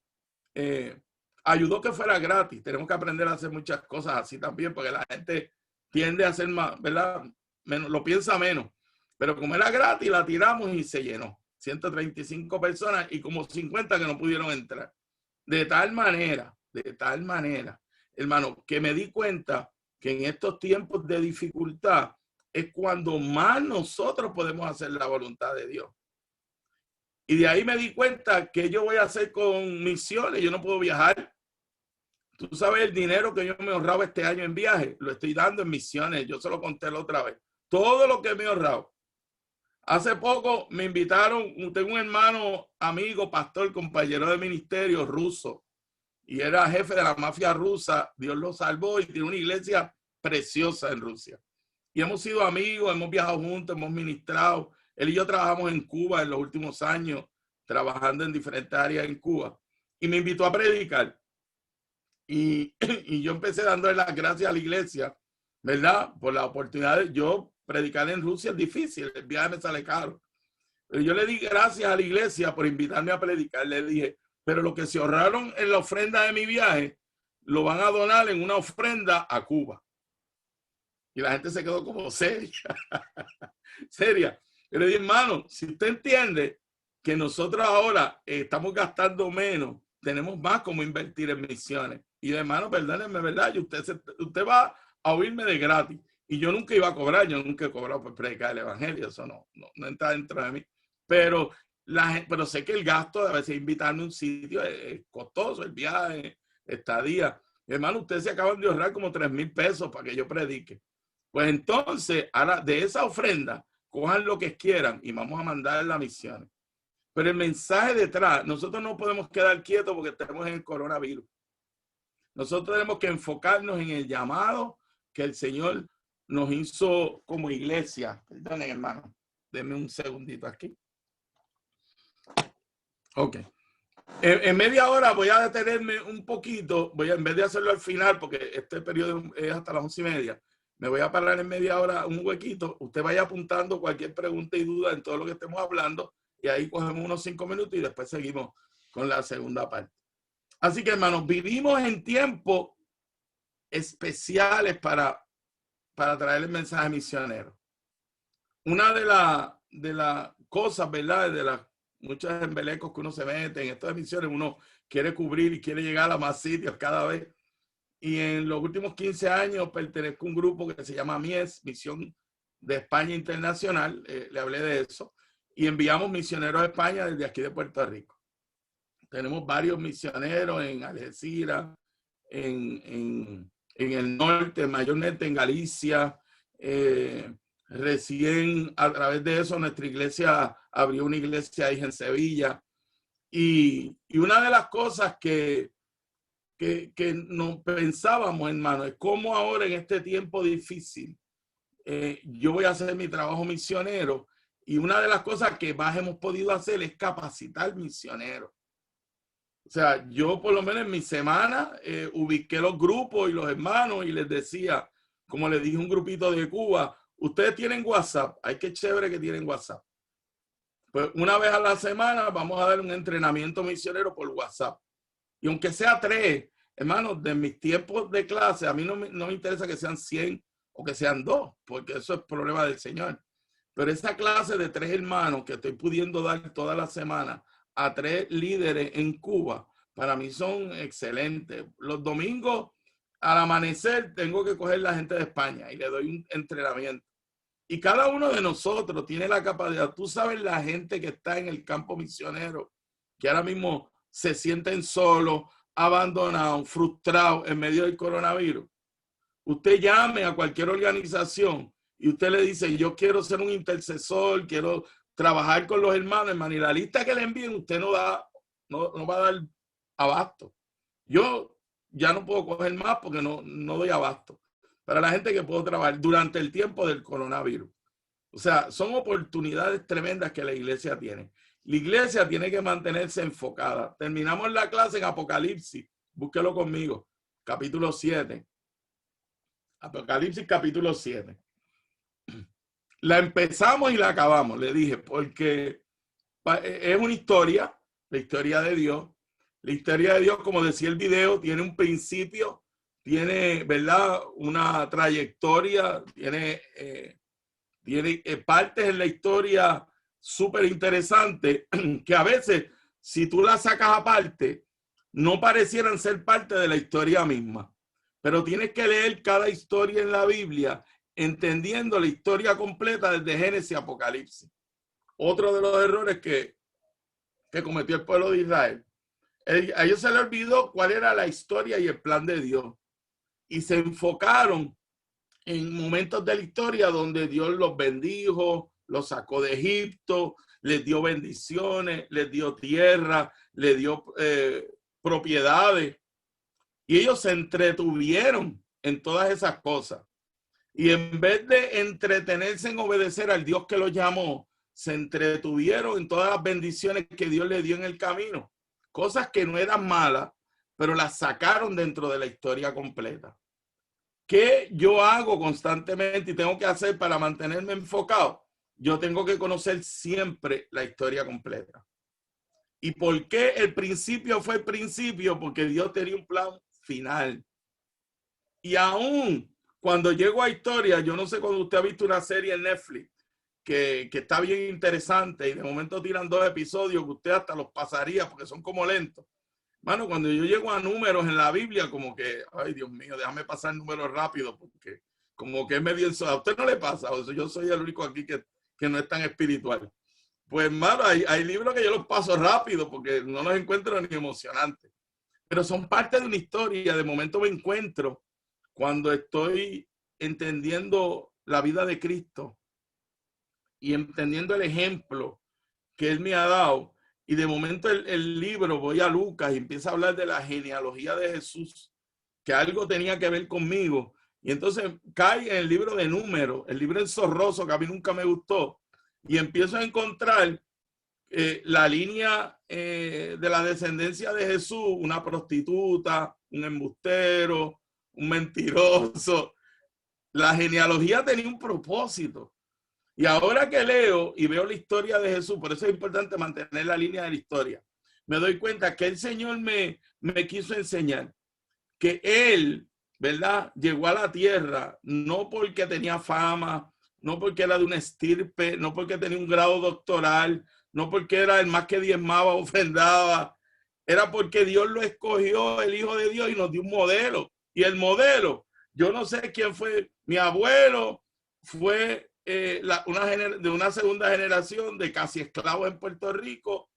Ayudó que fuera gratis. Tenemos que aprender a hacer muchas cosas así también, porque la gente tiende a hacer más, ¿verdad? Lo piensa menos. Pero como era gratis, la tiramos y se llenó. 135 personas y como 50 que no pudieron entrar. De tal manera, hermano, que me di cuenta que en estos tiempos de dificultad es cuando más nosotros podemos hacer la voluntad de Dios. Y de ahí me di cuenta que yo voy a hacer con misiones. Yo no puedo viajar. Tú sabes el dinero que yo me ahorraba este año en viaje. Lo estoy dando en misiones. Yo se lo conté la otra vez. Todo lo que me he ahorrado. Hace poco me invitaron. Tengo un hermano, amigo, pastor, compañero de ministerio ruso. Y era jefe de la mafia rusa. Dios lo salvó y tiene una iglesia preciosa en Rusia. Y hemos sido amigos, hemos viajado juntos, hemos ministrado. Él y yo trabajamos en Cuba en los últimos años, trabajando en diferentes áreas en Cuba. Y me invitó a predicar. Y yo empecé dándole las gracias a la iglesia, ¿verdad? Por la oportunidad de yo predicar en Rusia es difícil, el viaje me sale caro. Pero yo le di gracias a la iglesia por invitarme a predicar. Le dije, pero lo que se ahorraron en la ofrenda de mi viaje, lo van a donar en una ofrenda a Cuba. Y la gente se quedó como seria. Seria. Yo le dije, hermano, si usted entiende que nosotros ahora estamos gastando menos, tenemos más como invertir en misiones. Y hermano, perdónenme, ¿verdad? Y usted va a oírme de gratis. Y yo nunca iba a cobrar, yo nunca he cobrado por predicar el evangelio, eso no entra dentro de mí. Pero sé que el gasto de a veces invitarme a un sitio es costoso, el viaje, estadía. Hermano, ustedes se acaban de ahorrar como 3,000 pesos para que yo predique. Pues entonces, ahora de esa ofrenda, cojan lo que quieran y vamos a mandar las misiones. Pero el mensaje detrás, nosotros no podemos quedar quietos porque estamos en el coronavirus. Nosotros tenemos que enfocarnos en el llamado que el Señor nos hizo como iglesia. Perdonen, hermano. Denme un segundito aquí. Ok. En media hora voy a detenerme un poquito. En vez de hacerlo al final, porque este periodo es hasta las 11:30, me voy a parar en media hora un huequito. Usted vaya apuntando cualquier pregunta y duda en todo lo que estemos hablando. Y ahí cogemos unos 5 minutos y después seguimos con la segunda parte. Así que, hermanos, vivimos en tiempos especiales para traer el mensaje misionero. Una de las cosas, ¿verdad? De las muchos embelecos que uno se mete en estas misiones, uno quiere cubrir y quiere llegar a más sitios cada vez. Y en los últimos 15 años pertenezco a un grupo que se llama MIES, Misión de España Internacional. Le hablé de eso. Y enviamos misioneros a España desde aquí de Puerto Rico. Tenemos varios misioneros en Algeciras, en el norte, mayormente en Galicia. Recién a través de eso nuestra iglesia abrió una iglesia ahí en Sevilla. Y una de las cosas que no pensábamos, hermano, es cómo ahora en este tiempo difícil yo voy a hacer mi trabajo misionero. Y una de las cosas que más hemos podido hacer es capacitar misioneros. O sea, yo por lo menos en mi semana ubiqué los grupos y los hermanos y les decía, como les dije a un grupito de Cuba, ustedes tienen WhatsApp, ay, qué chévere que tienen WhatsApp. Pues una vez a la semana vamos a dar un entrenamiento misionero por WhatsApp. Y aunque sea 3, hermanos, de mis tiempos de clase, a mí no me interesa que sean 100 o que sean 2, porque eso es problema del Señor. Pero esa clase de 3 hermanos que estoy pudiendo dar toda la semana a 3 líderes en Cuba, para mí son excelentes. Los domingos al amanecer tengo que coger la gente de España y le doy un entrenamiento. Y cada uno de nosotros tiene la capacidad. Tú sabes la gente que está en el campo misionero, que ahora mismo se sienten solos, abandonados, frustrados en medio del coronavirus. Usted llame a cualquier organización y usted le dice, yo quiero ser un intercesor, quiero trabajar con los hermanos, hermano, y la lista que le envíen usted no va a dar abasto. Yo ya no puedo coger más porque no doy abasto. Para la gente que puedo trabajar durante el tiempo del coronavirus. O sea, son oportunidades tremendas que la iglesia tiene. La iglesia tiene que mantenerse enfocada. Terminamos la clase en Apocalipsis. Búsquelo conmigo. Capítulo 7. Apocalipsis capítulo 7. La empezamos y la acabamos, le dije, porque es una historia, la historia de Dios. La historia de Dios, como decía el video, tiene un principio, tiene, ¿verdad?, una trayectoria, tiene partes en la historia súper interesantes que a veces, si tú las sacas aparte, no parecieran ser parte de la historia misma. Pero tienes que leer cada historia en la Biblia entendiendo la historia completa desde Génesis a Apocalipsis. Otro de los errores que cometió el pueblo de Israel. A ellos se les olvidó cuál era la historia y el plan de Dios. Y se enfocaron en momentos de la historia donde Dios los bendijo, los sacó de Egipto, les dio bendiciones, les dio tierra, les dio propiedades. Y ellos se entretuvieron en todas esas cosas. Y en vez de entretenerse en obedecer al Dios que los llamó, se entretuvieron en todas las bendiciones que Dios le dio en el camino. Cosas que no eran malas, pero las sacaron dentro de la historia completa. ¿Qué yo hago constantemente y tengo que hacer para mantenerme enfocado? Yo tengo que conocer siempre la historia completa. ¿Y por qué el principio fue el principio? Porque Dios tenía un plan final. Y aún cuando llego a historia, yo no sé cuando usted ha visto una serie en Netflix que está bien interesante y de momento tiran 2 episodios que usted hasta los pasaría porque son como lentos. Mano, cuando yo llego a números en la Biblia, como que, ay, Dios mío, déjame pasar números rápido, porque como que es medio ensueño. ¿A usted no le pasa? O sea, yo soy el único aquí que no es tan espiritual. Pues, hermano, hay libros que yo los paso rápido porque no los encuentro ni emocionantes. Pero son parte de una historia. De momento me encuentro cuando estoy entendiendo la vida de Cristo y entendiendo el ejemplo que Él me ha dado. Y de momento el libro, voy a Lucas y empieza a hablar de la genealogía de Jesús, que algo tenía que ver conmigo. Y entonces cae en el libro de Números, el libro enzorroso que a mí nunca me gustó. Y empiezo a encontrar la línea de la descendencia de Jesús, una prostituta, un embustero, un mentiroso. La genealogía tenía un propósito. Y ahora que leo y veo la historia de Jesús, por eso es importante mantener la línea de la historia, me doy cuenta que el Señor me quiso enseñar que Él, ¿verdad?, llegó a la tierra no porque tenía fama, no porque era de una estirpe, no porque tenía un grado doctoral, no porque era el más que diezmaba, ofrendaba, era porque Dios lo escogió, el Hijo de Dios, y nos dio un modelo. Y el modelo, yo no sé quién fue, mi abuelo fue de una segunda generación de casi esclavos en Puerto Rico,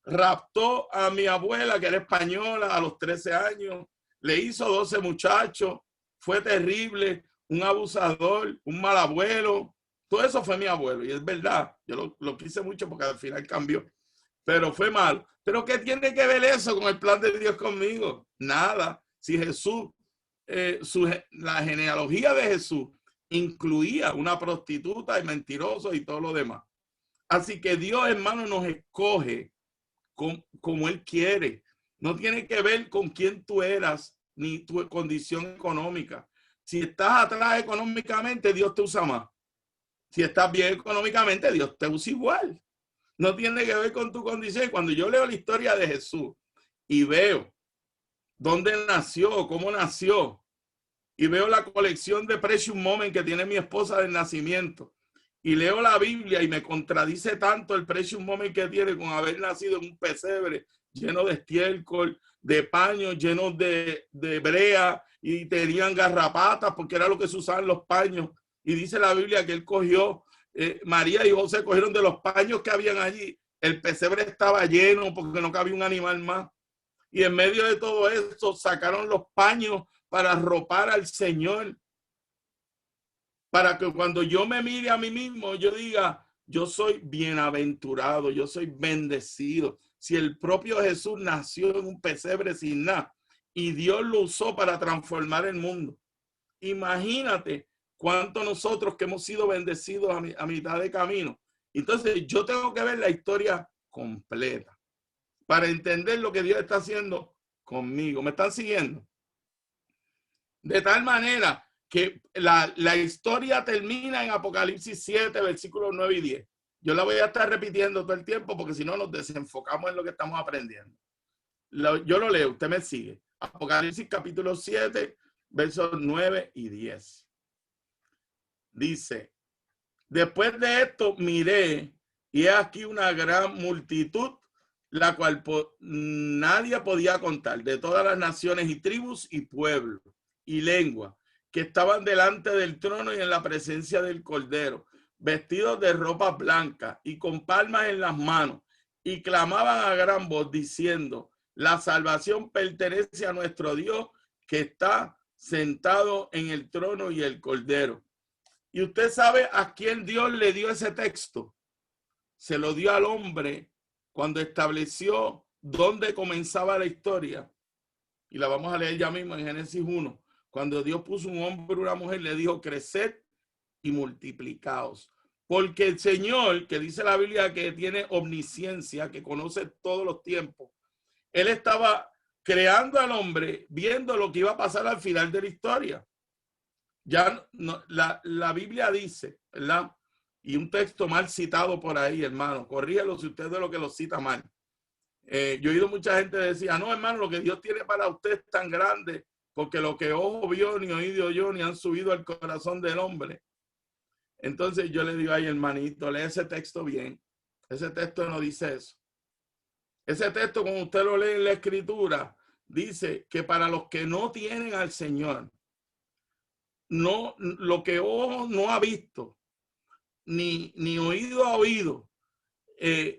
raptó a mi abuela, que era española, a los 13 años, le hizo 12 muchachos, fue terrible, un abusador, un mal abuelo, todo eso fue mi abuelo, y es verdad, yo lo quise mucho porque al final cambió, pero fue malo. ¿Pero qué tiene que ver eso con el plan de Dios conmigo? Nada. Si Jesús, la genealogía de Jesús incluía una prostituta y mentiroso y todo lo demás. Así que Dios, hermano, nos escoge como Él quiere. No tiene que ver con quién tú eras ni tu condición económica. Si estás atrás económicamente, Dios te usa más. Si estás bien económicamente, Dios te usa igual. No tiene que ver con tu condición. Cuando yo leo la historia de Jesús y veo dónde nació, cómo nació, y veo la colección de Precious Moments que tiene mi esposa del nacimiento, y leo la Biblia y me contradice tanto el Precious Moment que tiene con haber nacido en un pesebre lleno de estiércol, de paños llenos de brea, y tenían garrapatas porque era lo que se usaban los paños. Y dice la Biblia que él cogió, María y José cogieron de los paños que habían allí. El pesebre estaba lleno porque no cabía un animal más. Y en medio de todo esto sacaron los paños para arropar al Señor, para que cuando yo me mire a mí mismo, yo diga, yo soy bienaventurado, yo soy bendecido. Si el propio Jesús nació en un pesebre sin nada y Dios lo usó para transformar el mundo, imagínate cuánto nosotros que hemos sido bendecidos a mitad de camino. Entonces yo tengo que ver la historia completa para entender lo que Dios está haciendo conmigo. ¿Me están siguiendo? De tal manera que la historia termina en Apocalipsis 7, versículos 9 y 10. Yo la voy a estar repitiendo todo el tiempo porque si no nos desenfocamos en lo que estamos aprendiendo. Yo lo leo, usted me sigue. Apocalipsis capítulo 7, versos 9 y 10. Dice, después de esto miré y he aquí una gran multitud, la cual nadie podía contar, de todas las naciones y tribus y pueblos y lengua, que estaban delante del trono y en la presencia del Cordero, vestidos de ropa blanca y con palmas en las manos, y clamaban a gran voz diciendo, la salvación pertenece a nuestro Dios que está sentado en el trono y el Cordero. Y usted sabe a quién Dios le dio ese texto. Se lo dio al hombre cuando estableció dónde comenzaba la historia. Y la vamos a leer ya mismo en Génesis 1. Cuando Dios puso un hombre y una mujer, le dijo, creced y multiplicaos. Porque el Señor, que dice la Biblia que tiene omnisciencia, que conoce todos los tiempos, Él estaba creando al hombre, viendo lo que iba a pasar al final de la historia. Ya no, la Biblia dice, ¿verdad? Y un texto mal citado por ahí, hermano, corrígelo si usted es de lo que lo cita mal. Yo he oído mucha gente decir, no, hermano, lo que Dios tiene para usted es tan grande, porque lo que ojo vio, ni oído oyó, ni han subido al corazón del hombre. Entonces yo le digo, ay, hermanito, lee ese texto bien. Ese texto no dice eso. Ese texto, como usted lo lee en la Escritura, dice que para los que no tienen al Señor, no, lo que ojo no ha visto, ni oído ha oído,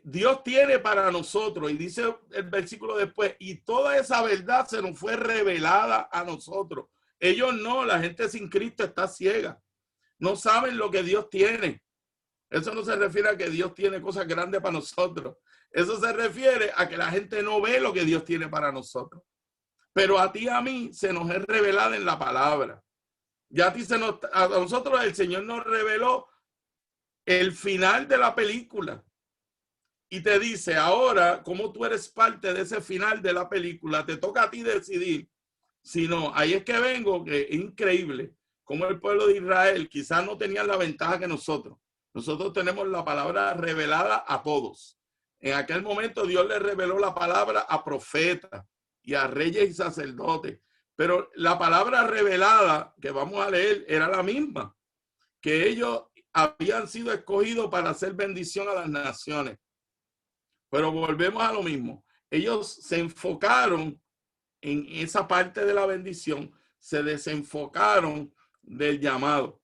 Dios tiene para nosotros. Y dice el versículo después, y toda esa verdad se nos fue revelada a nosotros. Ellos no, la gente sin Cristo está ciega. No saben lo que Dios tiene. Eso no se refiere a que Dios tiene cosas grandes para nosotros. Eso se refiere a que la gente no ve lo que Dios tiene para nosotros. Pero a ti y a mí se nos es revelado en la palabra. Ya a nosotros el Señor nos reveló el final de la película. Y te dice, ahora, como tú eres parte de ese final de la película, te toca a ti decidir. Si no, ahí es que vengo, que es increíble. Como el pueblo de Israel quizás no tenían la ventaja que nosotros. Nosotros tenemos la palabra revelada a todos. En aquel momento Dios le reveló la palabra a profetas y a reyes y sacerdotes. Pero la palabra revelada que vamos a leer era la misma. Que ellos habían sido escogidos para hacer bendición a las naciones. Pero volvemos a lo mismo. Ellos se enfocaron en esa parte de la bendición, se desenfocaron del llamado.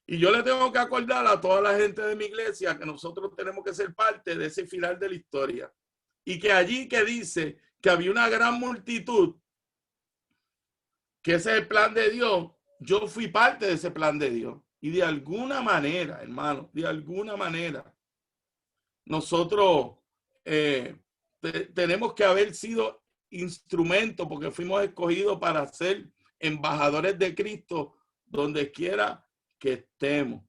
Y yo le tengo que acordar a toda la gente de mi iglesia que nosotros tenemos que ser parte de ese final de la historia. Y que allí que dice que había una gran multitud, que ese es el plan de Dios, yo fui parte de ese plan de Dios. Y de alguna manera, hermano, de alguna manera, nosotros tenemos que haber sido instrumentos porque fuimos escogidos para ser embajadores de Cristo donde quiera que estemos.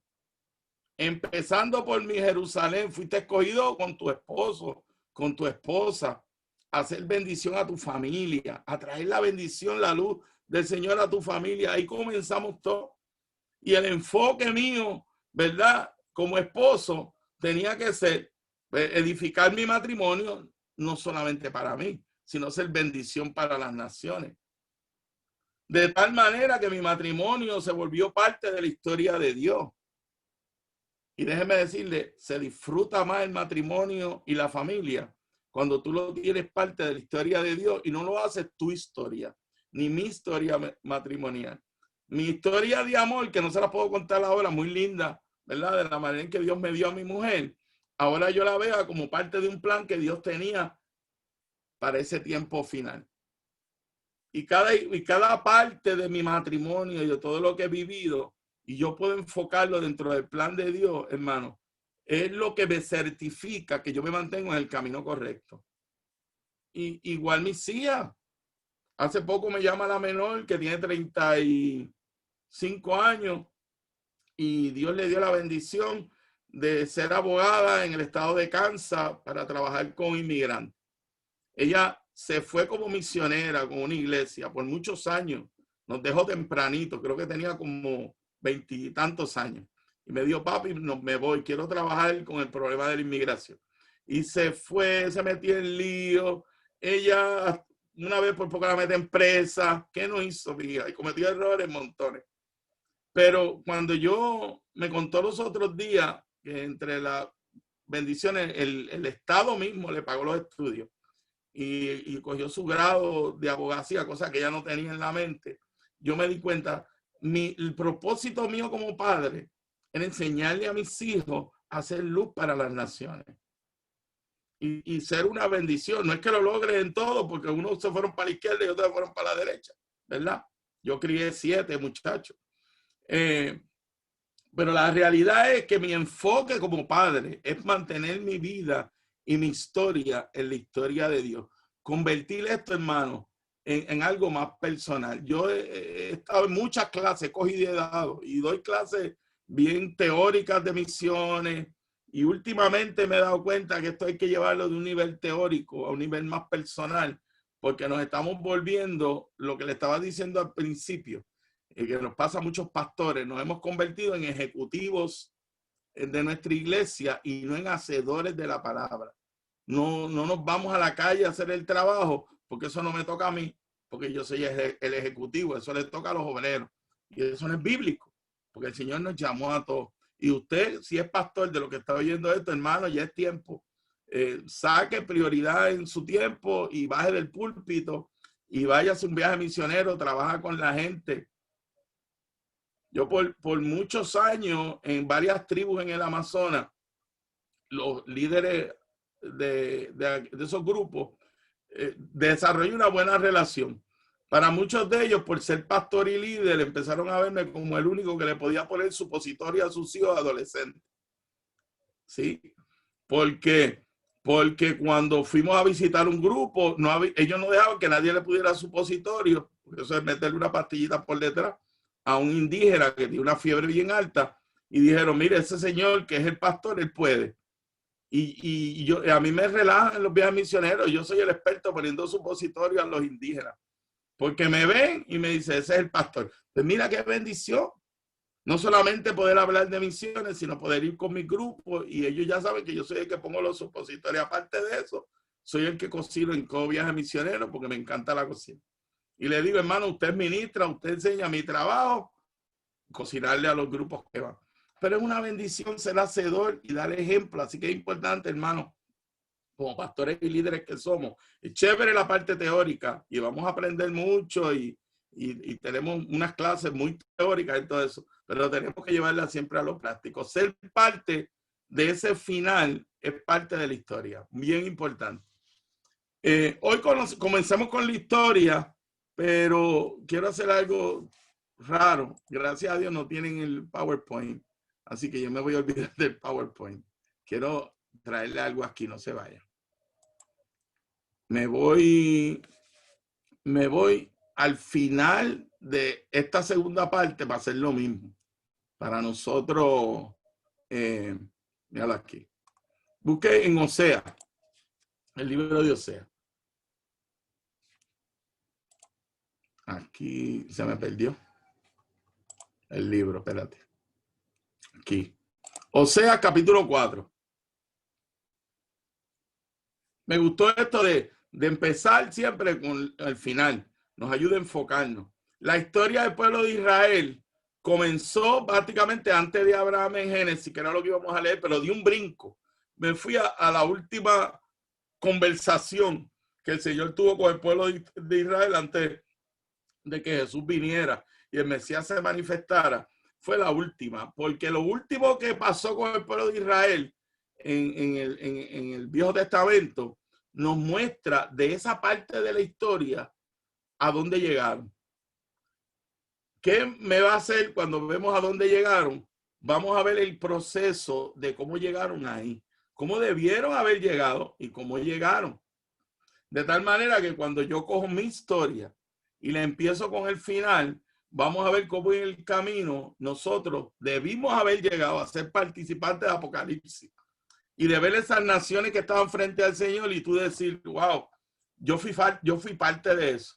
Empezando por mi Jerusalén, fuiste escogido con tu esposo, con tu esposa, a hacer bendición a tu familia, a traer la bendición, la luz del Señor a tu familia. Ahí comenzamos todo. Y el enfoque mío, ¿verdad? Como esposo, tenía que ser edificar mi matrimonio, no solamente para mí, sino ser bendición para las naciones. De tal manera que mi matrimonio se volvió parte de la historia de Dios. Y déjeme decirle, se disfruta más el matrimonio y la familia cuando tú lo tienes parte de la historia de Dios y no lo haces tu historia, ni mi historia matrimonial. Mi historia de amor, que no se la puedo contar ahora, muy linda, ¿verdad? De la manera en que Dios me dio a mi mujer. Ahora yo la veo como parte de un plan que Dios tenía para ese tiempo final. Y cada parte de mi matrimonio y de todo lo que he vivido, y yo puedo enfocarlo dentro del plan de Dios, hermano, es lo que me certifica que yo me mantengo en el camino correcto. Y igual mis hijas. Hace poco me llama la menor que tiene 35 años y Dios le dio la bendición de ser abogada en el estado de Kansas para trabajar con inmigrantes. Ella se fue como misionera con una iglesia por muchos años. Nos dejó tempranito, creo que tenía como 20 y tantos años. Y me dijo, papi, me voy, quiero trabajar con el problema de la inmigración. Y se fue, se metió en lío. Ella una vez por poco la mete en presa. ¿Qué no hizo, hija? Y cometió errores montones. Pero cuando yo me contó los otros días que entre las bendiciones, el Estado mismo le pagó los estudios y cogió su grado de abogacía, cosa que ella no tenía en la mente, yo me di cuenta, el propósito mío como padre era enseñarle a mis hijos a hacer luz para las naciones. Y ser una bendición. No es que lo logre en todo, porque unos se fueron para la izquierda y otros se fueron para la derecha, ¿verdad? Yo crié 7 muchachos. Pero la realidad es que mi enfoque como padre es mantener mi vida y mi historia en la historia de Dios. Convertir esto, hermano, en algo más personal. Yo he estado en muchas clases, he cogido y he dado, y doy clases bien teóricas de misiones, y últimamente me he dado cuenta que esto hay que llevarlo de un nivel teórico a un nivel más personal, porque nos estamos volviendo, lo que le estaba diciendo al principio, que nos pasa a muchos pastores, nos hemos convertido en ejecutivos de nuestra iglesia y no en hacedores de la palabra. No nos vamos a la calle a hacer el trabajo, porque eso no me toca a mí, porque yo soy el ejecutivo, eso le toca a los obreros. Y eso no es bíblico, porque el Señor nos llamó a todos. Y usted, si es pastor de lo que está oyendo esto, hermano, ya es tiempo. Saque prioridad en su tiempo y baje del púlpito y vaya a hacer un viaje misionero, trabaja con la gente. Yo por muchos años en varias tribus en el Amazonas, los líderes de esos grupos desarrollé una buena relación. Para muchos de ellos, por ser pastor y líder, empezaron a verme como el único que le podía poner supositorio a sus hijos adolescentes. ¿Sí? Porque cuando fuimos a visitar un grupo, ellos no dejaban que nadie le pudiera supositorio, porque eso es meterle una pastillita por detrás a un indígena que tiene una fiebre bien alta, y dijeron, mire, ese señor que es el pastor, él puede. Y a mí me relajan en los viajes misioneros. Yo soy el experto poniendo supositorio a los indígenas, porque me ven y me dicen, ese es el pastor. Pues mira qué bendición. No solamente poder hablar de misiones, sino poder ir con mi grupo, y ellos ya saben que yo soy el que pongo los supositorios. Aparte de eso, soy el que cocino en todo viaje misionero, porque me encanta la cocina. Y le digo, hermano, usted ministra, usted enseña mi trabajo, cocinarle a los grupos que van. Pero es una bendición ser hacedor y dar ejemplo. Así que es importante, hermano, como pastores y líderes que somos. Es chévere la parte teórica y vamos a aprender mucho y tenemos unas clases muy teóricas y todo eso, pero tenemos que llevarla siempre a lo práctico. Ser parte de ese final es parte de la historia. Bien importante. Hoy comenzamos con la historia, pero quiero hacer algo raro. Gracias a Dios no tienen el PowerPoint. Así que yo me voy a olvidar del PowerPoint. Quiero traerle algo aquí, no se vaya. Me voy al final de esta segunda parte para hacer lo mismo. Para nosotros, míralo aquí. Busque en Osea, el libro de Osea. Aquí se me perdió el libro, espérate. Aquí. Osea capítulo 4. Me gustó esto de empezar siempre con el final. Nos ayuda a enfocarnos. La historia del pueblo de Israel comenzó prácticamente antes de Abraham en Génesis, que era lo que íbamos a leer, pero di un brinco. Me fui a la última conversación que el Señor tuvo con el pueblo de Israel antes de que Jesús viniera y el Mesías se manifestara. Fue la última, porque lo último que pasó con el pueblo de Israel en el Viejo Testamento nos muestra de esa parte de la historia a dónde llegaron. ¿Qué me va a hacer cuando vemos a dónde llegaron? Vamos a ver el proceso de cómo llegaron ahí, cómo debieron haber llegado y cómo llegaron. De tal manera que cuando yo cojo mi historia y la empiezo con el final, vamos a ver cómo en el camino nosotros debimos haber llegado a ser participantes de Apocalipsis y de ver esas naciones que estaban frente al Señor y tú decir, wow, yo fui parte de eso.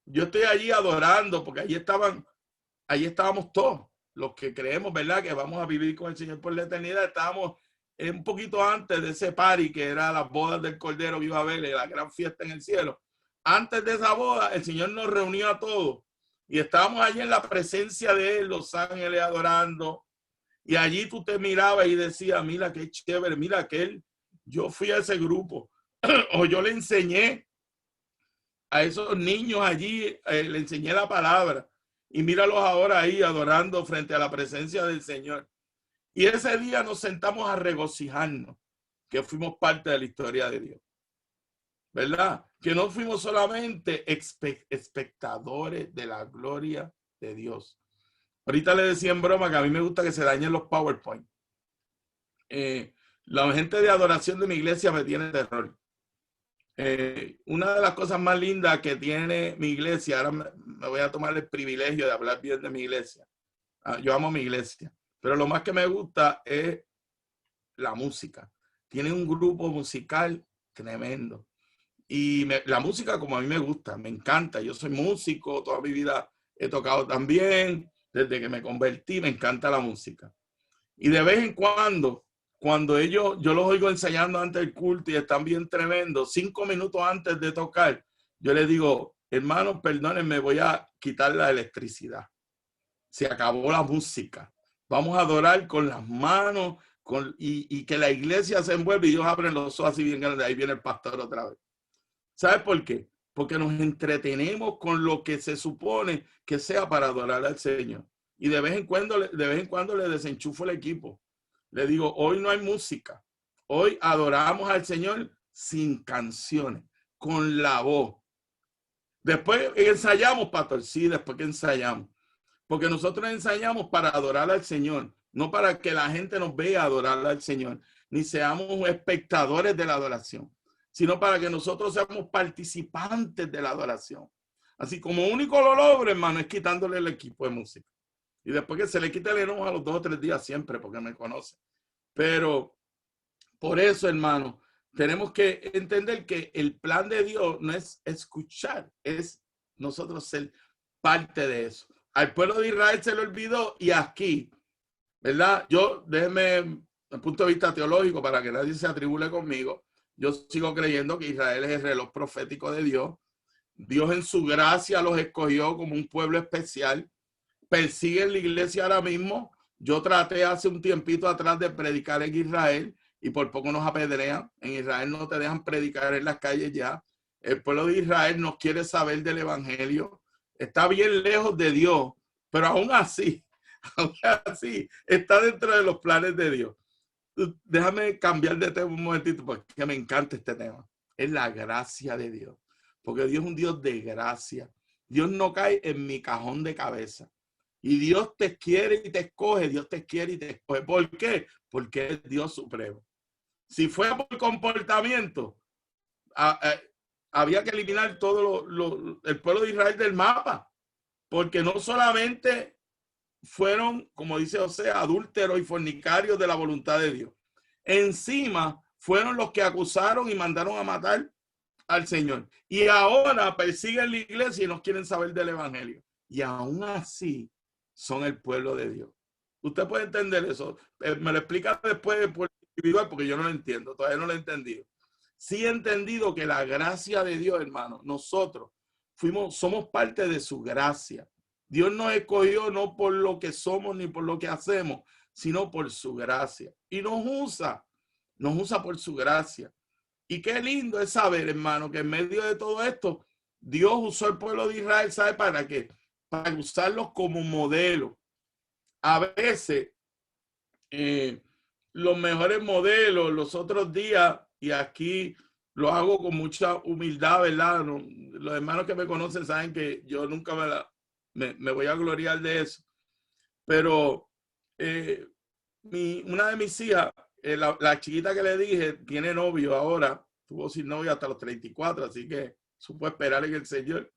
Yo estoy allí adorando porque allí estábamos todos los que creemos, ¿verdad? Que vamos a vivir con el Señor por la eternidad. Estábamos un poquito antes de ese party que era las bodas del Cordero que iba a haber, la gran fiesta en el cielo. Antes de esa boda, el Señor nos reunió a todos y estábamos allí en la presencia de Él, los ángeles adorando. Y allí tú te mirabas y decías, mira qué chévere, mira aquel, yo fui a ese grupo o yo le enseñé a esos niños allí, le enseñé la palabra y míralos ahora ahí adorando frente a la presencia del Señor. Y ese día nos sentamos a regocijarnos que fuimos parte de la historia de Dios, ¿verdad? Que no fuimos solamente espectadores de la gloria de Dios. Ahorita le decía en broma que a mí me gusta que se dañen los PowerPoint. La gente de adoración de mi iglesia me tiene terror. Una de las cosas más lindas que tiene mi iglesia, ahora me voy a tomar el privilegio de hablar bien de mi iglesia. Yo amo mi iglesia. pero lo más que me gusta es la música. Tiene un grupo musical tremendo. Y la música como a mí me gusta, me encanta. Yo soy músico, toda mi vida he tocado también. Desde que me convertí, me encanta la música. Y de vez en cuando yo los oigo ensayando antes del culto y están bien tremendos, 5 minutos antes de tocar, yo les digo, hermanos, perdónenme, voy a quitar la electricidad. Se acabó la música. Vamos a adorar con las manos y que la iglesia se envuelve y ellos abren los ojos así bien grandes. Ahí viene el pastor otra vez. ¿Sabes por qué? Porque nos entretenemos con lo que se supone que sea para adorar al Señor. Y de vez en cuando le desenchufo el equipo. Le digo, hoy no hay música. Hoy adoramos al Señor sin canciones, con la voz. Después ensayamos, pastor. Sí, después que ensayamos. Porque nosotros ensayamos para adorar al Señor, no para que la gente nos vea adorar al Señor, ni seamos espectadores de la adoración, sino para que nosotros seamos participantes de la adoración. Así como único lo logro, hermano, es quitándole el equipo de música. Y después que se le quite el enojo a los 2 o 3 días siempre, porque me conoce. Pero por eso, hermano, tenemos que entender que el plan de Dios no es escuchar, es nosotros ser parte de eso. Al pueblo de Israel se le olvidó y aquí, ¿verdad? Déjeme, desde el punto de vista teológico, para que nadie se atribule conmigo, yo sigo creyendo que Israel es el reloj profético de Dios. Dios en su gracia los escogió como un pueblo especial. Persiguen la iglesia ahora mismo. Yo traté hace un tiempito atrás de predicar en Israel y por poco nos apedrean. En Israel no te dejan predicar en las calles ya. El pueblo de Israel no quiere saber del evangelio. Está bien lejos de Dios, pero aún así está dentro de los planes de Dios. Déjame cambiar de tema un momentito porque me encanta este tema. Es la gracia de Dios, porque Dios es un Dios de gracia. Dios no cae en mi cajón de cabeza. Y Dios te quiere y te escoge, Dios te quiere y te escoge. ¿Por qué? Porque es Dios supremo. Si fue por comportamiento, había que eliminar todo el pueblo de Israel del mapa, porque no solamente fueron, como dice Osea, adúlteros y fornicarios de la voluntad de Dios. Encima fueron los que acusaron y mandaron a matar al Señor. Y ahora persiguen la iglesia y no quieren saber del evangelio. Y aún así son el pueblo de Dios. Usted puede entender eso. Me lo explica después por individual porque yo no lo entiendo. Todavía no lo he entendido. Sí he entendido que la gracia de Dios, hermano, nosotros somos parte de su gracia. Dios nos escogió no por lo que somos ni por lo que hacemos, sino por su gracia. Y nos usa por su gracia. Y qué lindo es saber, hermano, que en medio de todo esto, Dios usó el pueblo de Israel, ¿sabe para qué? Para usarlos como modelo. A veces, los mejores modelos, los otros días, y aquí lo hago con mucha humildad, ¿verdad? Los hermanos que me conocen saben que yo nunca me voy a gloriar de eso. Pero una de mis hijas, la chiquita que le dije, tiene novio ahora, tuvo sin novio hasta los 34, así que supo esperar en el Señor.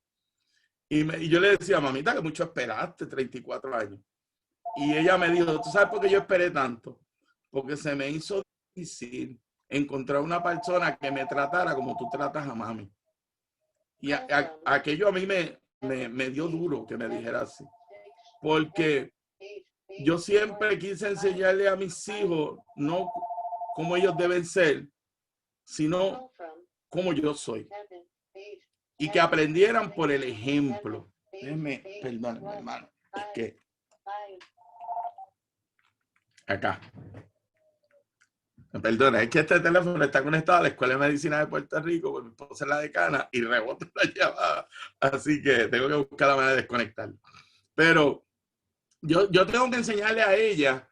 Y yo le decía, mamita, que mucho esperaste, 34 años. Y ella me dijo, ¿tú sabes por qué yo esperé tanto? Porque se me hizo difícil encontrar una persona que me tratara como tú tratas a mami. Y aquello a mí me dio duro que me dijera así. Porque yo siempre quise enseñarle a mis hijos no cómo ellos deben ser, sino cómo yo soy. Y que aprendieran por el ejemplo. Perdónenme, hermano. Es que acá. Perdona, es que este teléfono está conectado a la Escuela de Medicina de Puerto Rico, porque mi esposa es la decana y rebota la llamada. Así que tengo que buscar la manera de desconectarlo. Pero yo tengo que enseñarle a ella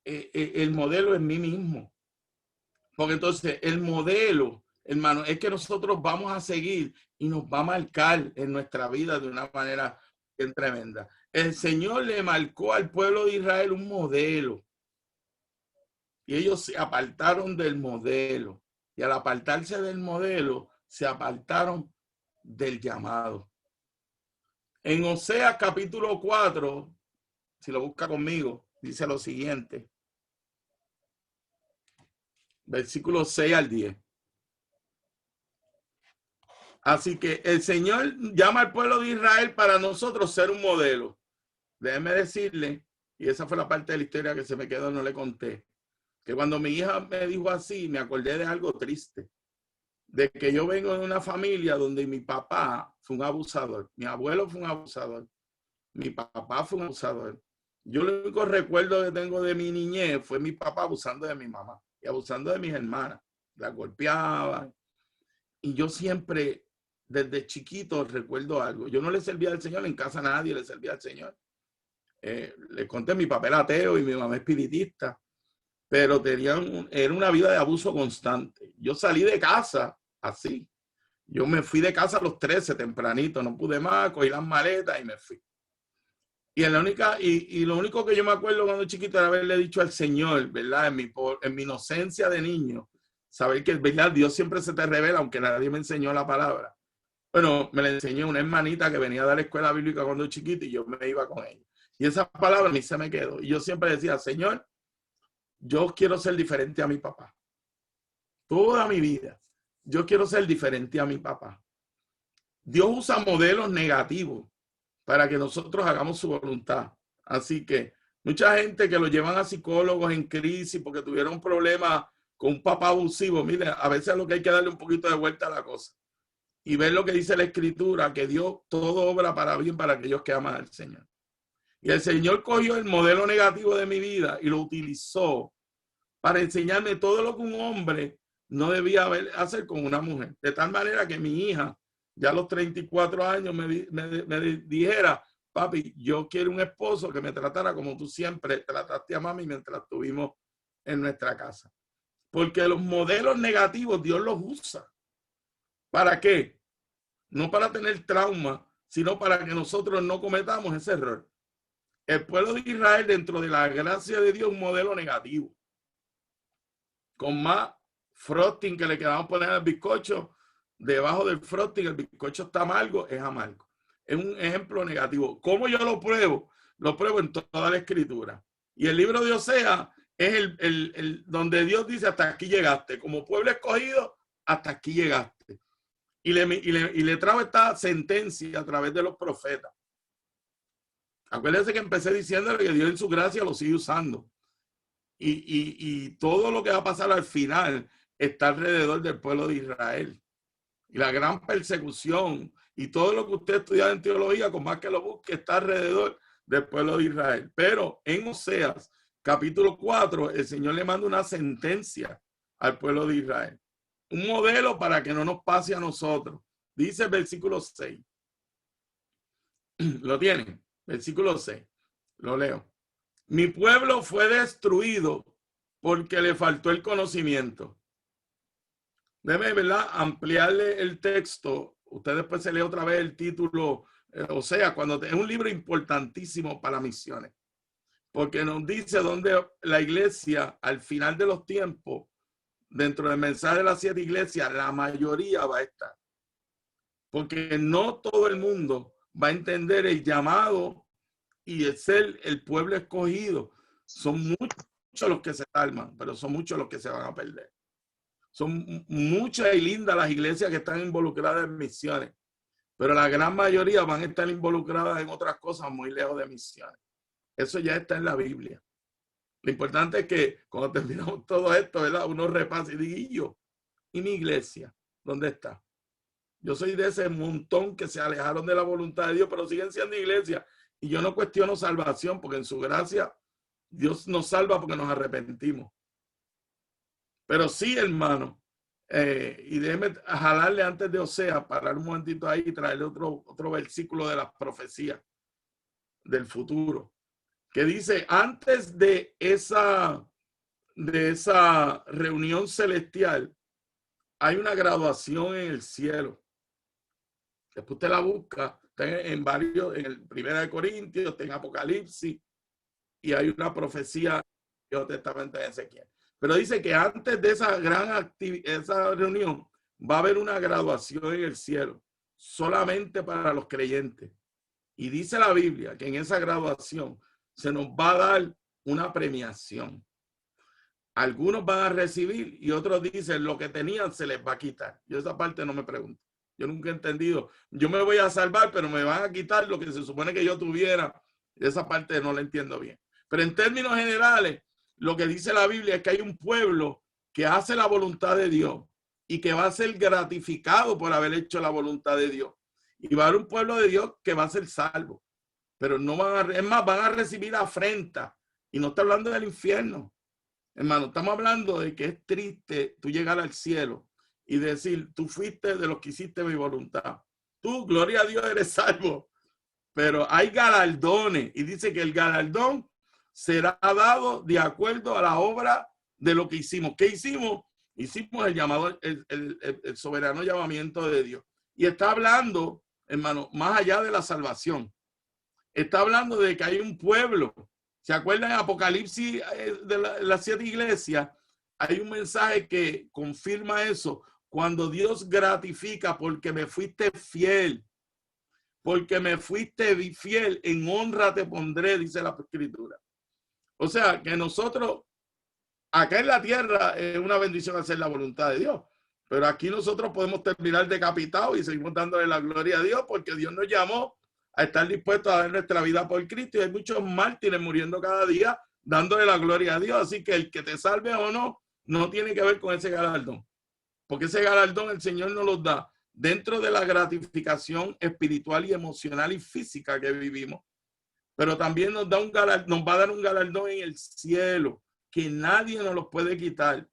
el modelo en mí mismo. Porque entonces el modelo, hermano, es que nosotros vamos a seguir y nos va a marcar en nuestra vida de una manera bien tremenda. El Señor le marcó al pueblo de Israel un modelo. Y ellos se apartaron del modelo. Y al apartarse del modelo, se apartaron del llamado. En Oseas capítulo 4, si lo busca conmigo, dice lo siguiente. Versículos 6 al 10. Así que el Señor llama al pueblo de Israel para nosotros ser un modelo. Déjeme decirle, y esa fue la parte de la historia que se me quedó, no le conté, que cuando mi hija me dijo así, me acordé de algo triste, de que yo vengo de una familia donde mi papá fue un abusador, mi abuelo fue un abusador, mi papá fue un abusador. Yo el único recuerdo que tengo de mi niñez fue mi papá abusando de mi mamá y abusando de mis hermanas, la golpeaba. Y yo siempre, desde chiquito, recuerdo algo. Yo no le servía al Señor, en casa nadie le servía al Señor. Le conté, mi papá era ateo y mi mamá espiritista, pero era una vida de abuso constante. Yo salí de casa así. Yo me fui de casa a los 13 tempranito, no pude más, cogí las maletas y me fui. Y lo único que yo me acuerdo cuando chiquito era haberle dicho al Señor, ¿verdad? En mi inocencia de niño, saber que, ¿verdad? Dios siempre se te revela, aunque nadie me enseñó la palabra. Bueno, me la enseñó una hermanita que venía a dar escuela bíblica cuando chiquito y yo me iba con ella. Y esa palabra a mí se me quedó. Y yo siempre decía, Señor, yo quiero ser diferente a mi papá. Toda mi vida, yo quiero ser diferente a mi papá. Dios usa modelos negativos para que nosotros hagamos su voluntad. Así que mucha gente que lo llevan a psicólogos en crisis porque tuvieron problemas con un papá abusivo, mire, a veces lo que hay que darle un poquito de vuelta a la cosa y ver lo que dice la Escritura, que Dios todo obra para bien para aquellos que aman al Señor. Y el Señor cogió el modelo negativo de mi vida y lo utilizó para enseñarme todo lo que un hombre no debía hacer con una mujer. De tal manera que mi hija, ya a los 34 años, me dijera, papi, yo quiero un esposo que me tratara como tú siempre trataste a mami mientras estuvimos en nuestra casa. Porque los modelos negativos Dios los usa. ¿Para qué? No para tener trauma, sino para que nosotros no cometamos ese error. El pueblo de Israel, dentro de la gracia de Dios, un modelo negativo. Con más frosting que le queramos poner al bizcocho, debajo del frosting el bizcocho está amargo, es amargo. Es un ejemplo negativo. ¿Cómo yo lo pruebo? Lo pruebo en toda la Escritura. Y el libro de Oseas es el donde Dios dice, hasta aquí llegaste. Como pueblo escogido, hasta aquí llegaste. Y le trajo esta sentencia a través de los profetas. Acuérdense que empecé diciéndole que Dios en su gracia lo sigue usando. Y todo lo que va a pasar al final está alrededor del pueblo de Israel. Y la gran persecución y todo lo que usted estudia en teología, con más que lo busque, está alrededor del pueblo de Israel. Pero en Oseas, capítulo 4, el Señor le manda una sentencia al pueblo de Israel. Un modelo para que no nos pase a nosotros. Dice el versículo 6. ¿Lo tienen? Versículo 6. Lo leo. Mi pueblo fue destruido porque le faltó el conocimiento. Déjeme, ¿verdad?, ampliarle el texto. Usted después se lee otra vez el título. O sea, cuando es un libro importantísimo para misiones. Porque nos dice dónde la iglesia, al final de los tiempos, dentro del mensaje de las 7 iglesias, la mayoría va a estar. Porque no todo el mundo va a entender el llamado y el ser el pueblo escogido. Son muchos los que se salvan, pero son muchos los que se van a perder. Son muchas y lindas las iglesias que están involucradas en misiones, pero la gran mayoría van a estar involucradas en otras cosas muy lejos de misiones. Eso ya está en la Biblia. Lo importante es que cuando terminamos todo esto, ¿verdad?, uno repasa y diga, ¿y yo? ¿Y mi iglesia? ¿Dónde está? Yo soy de ese montón que se alejaron de la voluntad de Dios, pero siguen siendo iglesia. Y yo no cuestiono salvación, porque en su gracia Dios nos salva porque nos arrepentimos. Pero sí, hermano, y déjeme jalarle antes de Oseas, parar un momentito ahí y traerle otro versículo de las profecías del futuro, que dice, antes de esa reunión celestial, hay una graduación en el cielo. Después usted la busca, está en varios, en el 1 de Corintios, está en Apocalipsis, y hay una profecía en el Nuevo Testamento de Ezequiel. Pero dice que antes de esa esa reunión va a haber una graduación en el cielo, solamente para los creyentes. Y dice la Biblia que en esa graduación se nos va a dar una premiación. Algunos van a recibir y otros dicen lo que tenían se les va a quitar. Yo esa parte no me pregunto. Yo nunca he entendido. Yo me voy a salvar, pero me van a quitar lo que se supone que yo tuviera. Esa parte no la entiendo bien. Pero en términos generales, lo que dice la Biblia es que hay un pueblo que hace la voluntad de Dios y que va a ser gratificado por haber hecho la voluntad de Dios. Y va a haber un pueblo de Dios que va a ser salvo. Pero no van a, es más, van a recibir afrenta. Y no está hablando del infierno. Hermano, estamos hablando de que es triste tú llegar al cielo y decir, tú fuiste de los que hiciste mi voluntad. Tú, gloria a Dios, eres salvo. Pero hay galardones y dice que el galardón será dado de acuerdo a la obra de lo que hicimos. ¿Qué hicimos? Hicimos el llamado, el soberano llamamiento de Dios. Y está hablando, hermano, más allá de la salvación. Está hablando de que hay un pueblo. ¿Se acuerdan en Apocalipsis de las 7 iglesias? Hay un mensaje que confirma eso. Cuando Dios gratifica porque me fuiste fiel. Porque me fuiste fiel, en honra te pondré, dice la Escritura. O sea, que nosotros, acá en la tierra es una bendición hacer la voluntad de Dios. Pero aquí nosotros podemos terminar decapitados y seguimos dándole la gloria a Dios porque Dios nos llamó a estar dispuestos a dar nuestra vida por Cristo. Y hay muchos mártires muriendo cada día dándole la gloria a Dios. Así que el que te salve o no, no tiene que ver con ese galardón. Porque ese galardón el Señor nos lo da dentro de la gratificación espiritual y emocional y física que vivimos. Pero también nos da nos va a dar un galardón en el cielo que nadie nos lo puede quitar.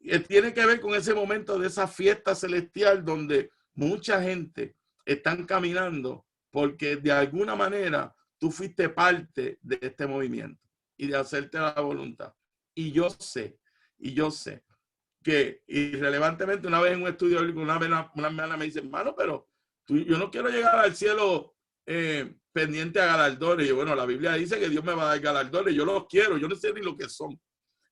Y tiene que ver con ese momento de esa fiesta celestial donde mucha gente están caminando porque de alguna manera tú fuiste parte de este movimiento y de hacerte la voluntad. Y yo sé que irrelevantemente una vez en un estudio, una hermana me dice, hermano, pero yo no quiero llegar al cielo pendiente a galardones. Y yo, bueno, la Biblia dice que Dios me va a dar galardones. Yo los quiero, yo no sé ni lo que son,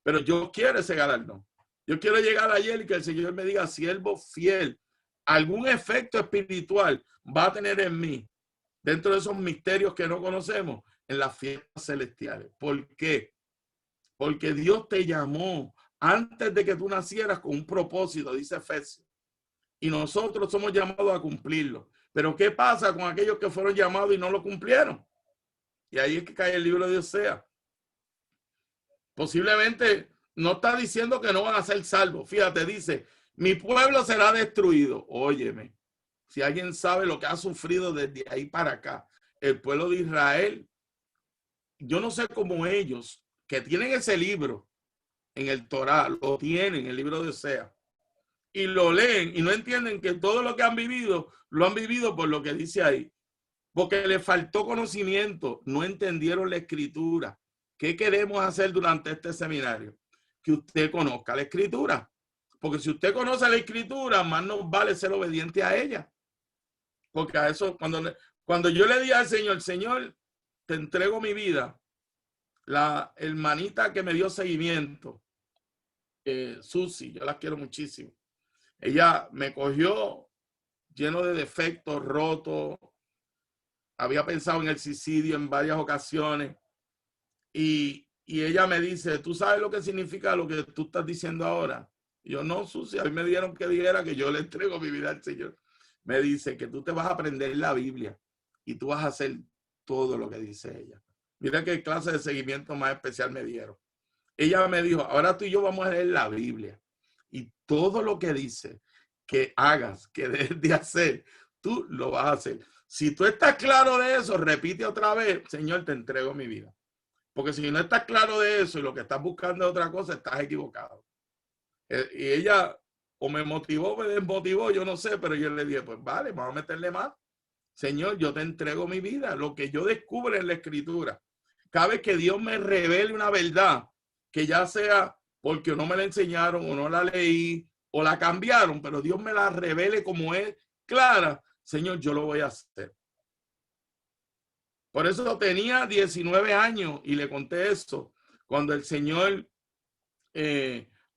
pero yo quiero ese galardón. Yo quiero llegar ayer y que el Señor me diga, siervo fiel, algún efecto espiritual va a tener en mí, dentro de esos misterios que no conocemos, en las fiestas celestiales. ¿Por qué? Porque Dios te llamó antes de que tú nacieras con un propósito, dice Efesios. Y nosotros somos llamados a cumplirlo. Pero ¿qué pasa con aquellos que fueron llamados y no lo cumplieron? Y ahí es que cae el libro de Oseas. Posiblemente no está diciendo que no van a ser salvos. Fíjate, dice, mi pueblo será destruido. Óyeme, si alguien sabe lo que ha sufrido desde ahí para acá, el pueblo de Israel, yo no sé cómo ellos, que tienen ese libro en el Torá, lo tienen, el libro de Oseas, y lo leen y no entienden que todo lo que han vivido, lo han vivido por lo que dice ahí. Porque le faltó conocimiento, no entendieron la escritura. ¿Qué queremos hacer durante este seminario? Que usted conozca la escritura. Porque si usted conoce la escritura, más nos vale ser obediente a ella. Porque a eso, cuando yo le di al Señor, Señor, te entrego mi vida, la hermanita que me dio seguimiento, Susi, yo la quiero muchísimo. Ella me cogió lleno de defectos, roto. Había pensado en el suicidio en varias ocasiones. Y ella me dice, ¿tú sabes lo que significa lo que tú estás diciendo ahora? Y yo, no, Susi, a mí me dieron que dijera que yo le entrego mi vida al Señor. Me dice que tú te vas a aprender la Biblia y tú vas a hacer todo lo que dice ella. Mira qué clase de seguimiento más especial me dieron. Ella me dijo, ahora tú y yo vamos a leer la Biblia y todo lo que dice que hagas, que debes de hacer, tú lo vas a hacer. Si tú estás claro de eso, repite otra vez, Señor, te entrego mi vida. Porque si no estás claro de eso y lo que estás buscando es otra cosa, estás equivocado. Y ella o me motivó, me desmotivó, yo no sé, pero yo le dije, pues vale, vamos a meterle más. Señor, yo te entrego mi vida, lo que yo descubro en la escritura. Cada vez que Dios me revele una verdad, que ya sea porque no me la enseñaron o no la leí o la cambiaron, pero Dios me la revele como es clara, Señor, yo lo voy a hacer. Por eso tenía 19 años y le conté eso cuando el Señor,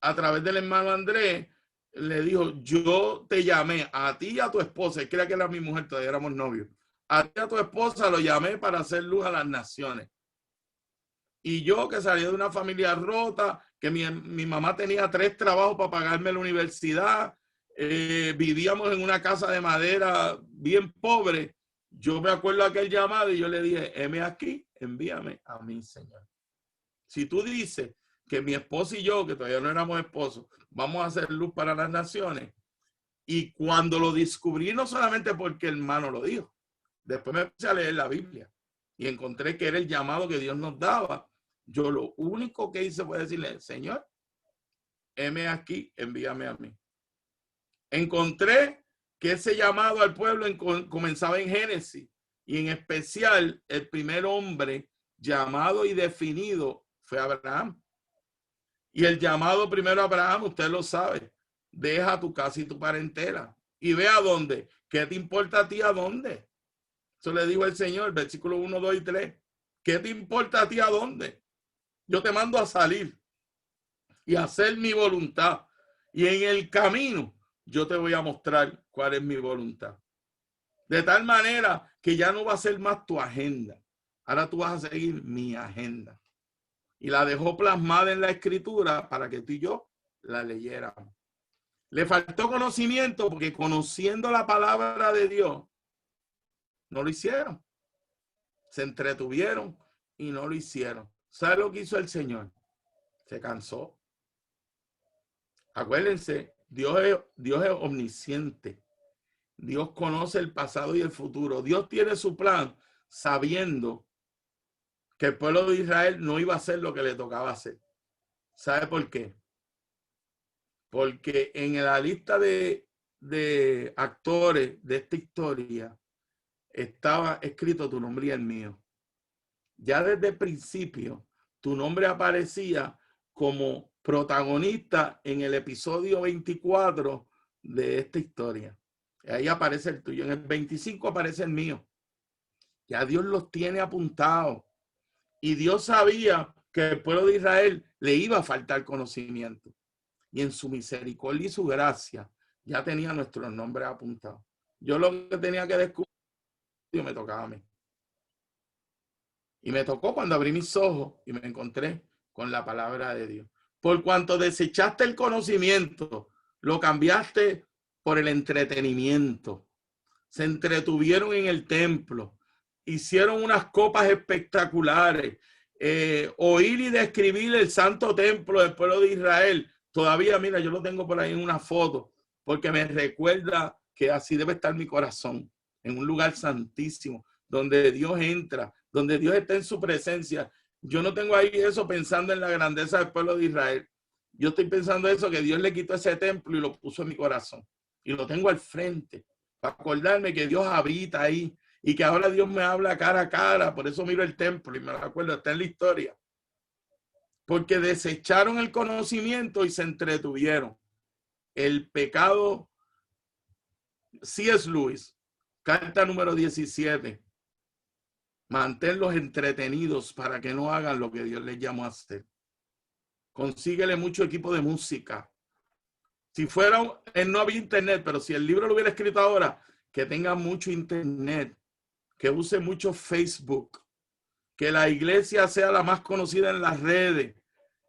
a través del hermano Andrés, le dijo, yo te llamé a ti y a tu esposa, y creía que era mi mujer, todavía éramos novios, a ti y a tu esposa lo llamé para hacer luz a las naciones. Y yo que salí de una familia rota, que mi mamá tenía 3 trabajos para pagarme la universidad, vivíamos en una casa de madera bien pobre. Yo me acuerdo de aquel llamado y yo le dije, heme aquí, envíame a mí, Señor. Si tú dices que mi esposo y yo, que todavía no éramos esposos, vamos a hacer luz para las naciones. Y cuando lo descubrí, no solamente porque el hermano lo dijo, después me empecé a leer la Biblia y encontré que era el llamado que Dios nos daba. Yo lo único que hice fue decirle, Señor, heme aquí, envíame a mí. Encontré que ese llamado al pueblo comenzaba en Génesis, y en especial el primer hombre llamado y definido fue Abraham. Y el llamado primero a Abraham, usted lo sabe, deja tu casa y tu parentela y ve a dónde. ¿Qué te importa a ti a dónde? Eso le dijo el Señor, versículo 1, 2 y 3. ¿Qué te importa a ti a dónde? Yo te mando a salir y a hacer mi voluntad. Y en el camino yo te voy a mostrar cuál es mi voluntad. De tal manera que ya no va a ser más tu agenda. Ahora tú vas a seguir mi agenda. Y la dejó plasmada en la escritura para que tú y yo la leyéramos. Le faltó conocimiento porque conociendo la palabra de Dios, no lo hicieron. Se entretuvieron y no lo hicieron. ¿Sabe lo que hizo el Señor? Se cansó. Acuérdense, Dios es omnisciente. Dios conoce el pasado y el futuro. Dios tiene su plan sabiendo que el pueblo de Israel no iba a hacer lo que le tocaba hacer. ¿Sabe por qué? Porque en la lista de actores de esta historia estaba escrito tu nombre y el mío. Ya desde el principio, tu nombre aparecía como protagonista en el episodio 24 de esta historia. Ahí aparece el tuyo. En el 25 aparece el mío. Ya Dios los tiene apuntados. Y Dios sabía que el pueblo de Israel le iba a faltar conocimiento. Y en su misericordia y su gracia ya tenía nuestros nombres apuntados. Yo lo que tenía que descubrir me tocaba a mí. Y me tocó cuando abrí mis ojos y me encontré con la palabra de Dios. Por cuanto desechaste el conocimiento, lo cambiaste por el entretenimiento. Se entretuvieron en el templo. Hicieron unas copas espectaculares. Oír y describir el santo templo del pueblo de Israel. Todavía, mira, yo lo tengo por ahí en una foto, porque me recuerda que así debe estar mi corazón, en un lugar santísimo, donde Dios entra, donde Dios está en su presencia. Yo no tengo ahí eso pensando en la grandeza del pueblo de Israel. Yo estoy pensando eso, que Dios le quitó ese templo y lo puso en mi corazón. Y lo tengo al frente, para acordarme que Dios habita ahí y que ahora Dios me habla cara a cara. Por eso miro el templo y me acuerdo, está en la historia. Porque desecharon el conocimiento y se entretuvieron. El pecado, C.S. Lewis, carta número 17. Manténlos entretenidos para que no hagan lo que Dios les llamó a hacer. Consíguele mucho equipo de música. Si fuera, no había internet, pero si el libro lo hubiera escrito ahora, que tenga mucho internet, que use mucho Facebook, que la iglesia sea la más conocida en las redes.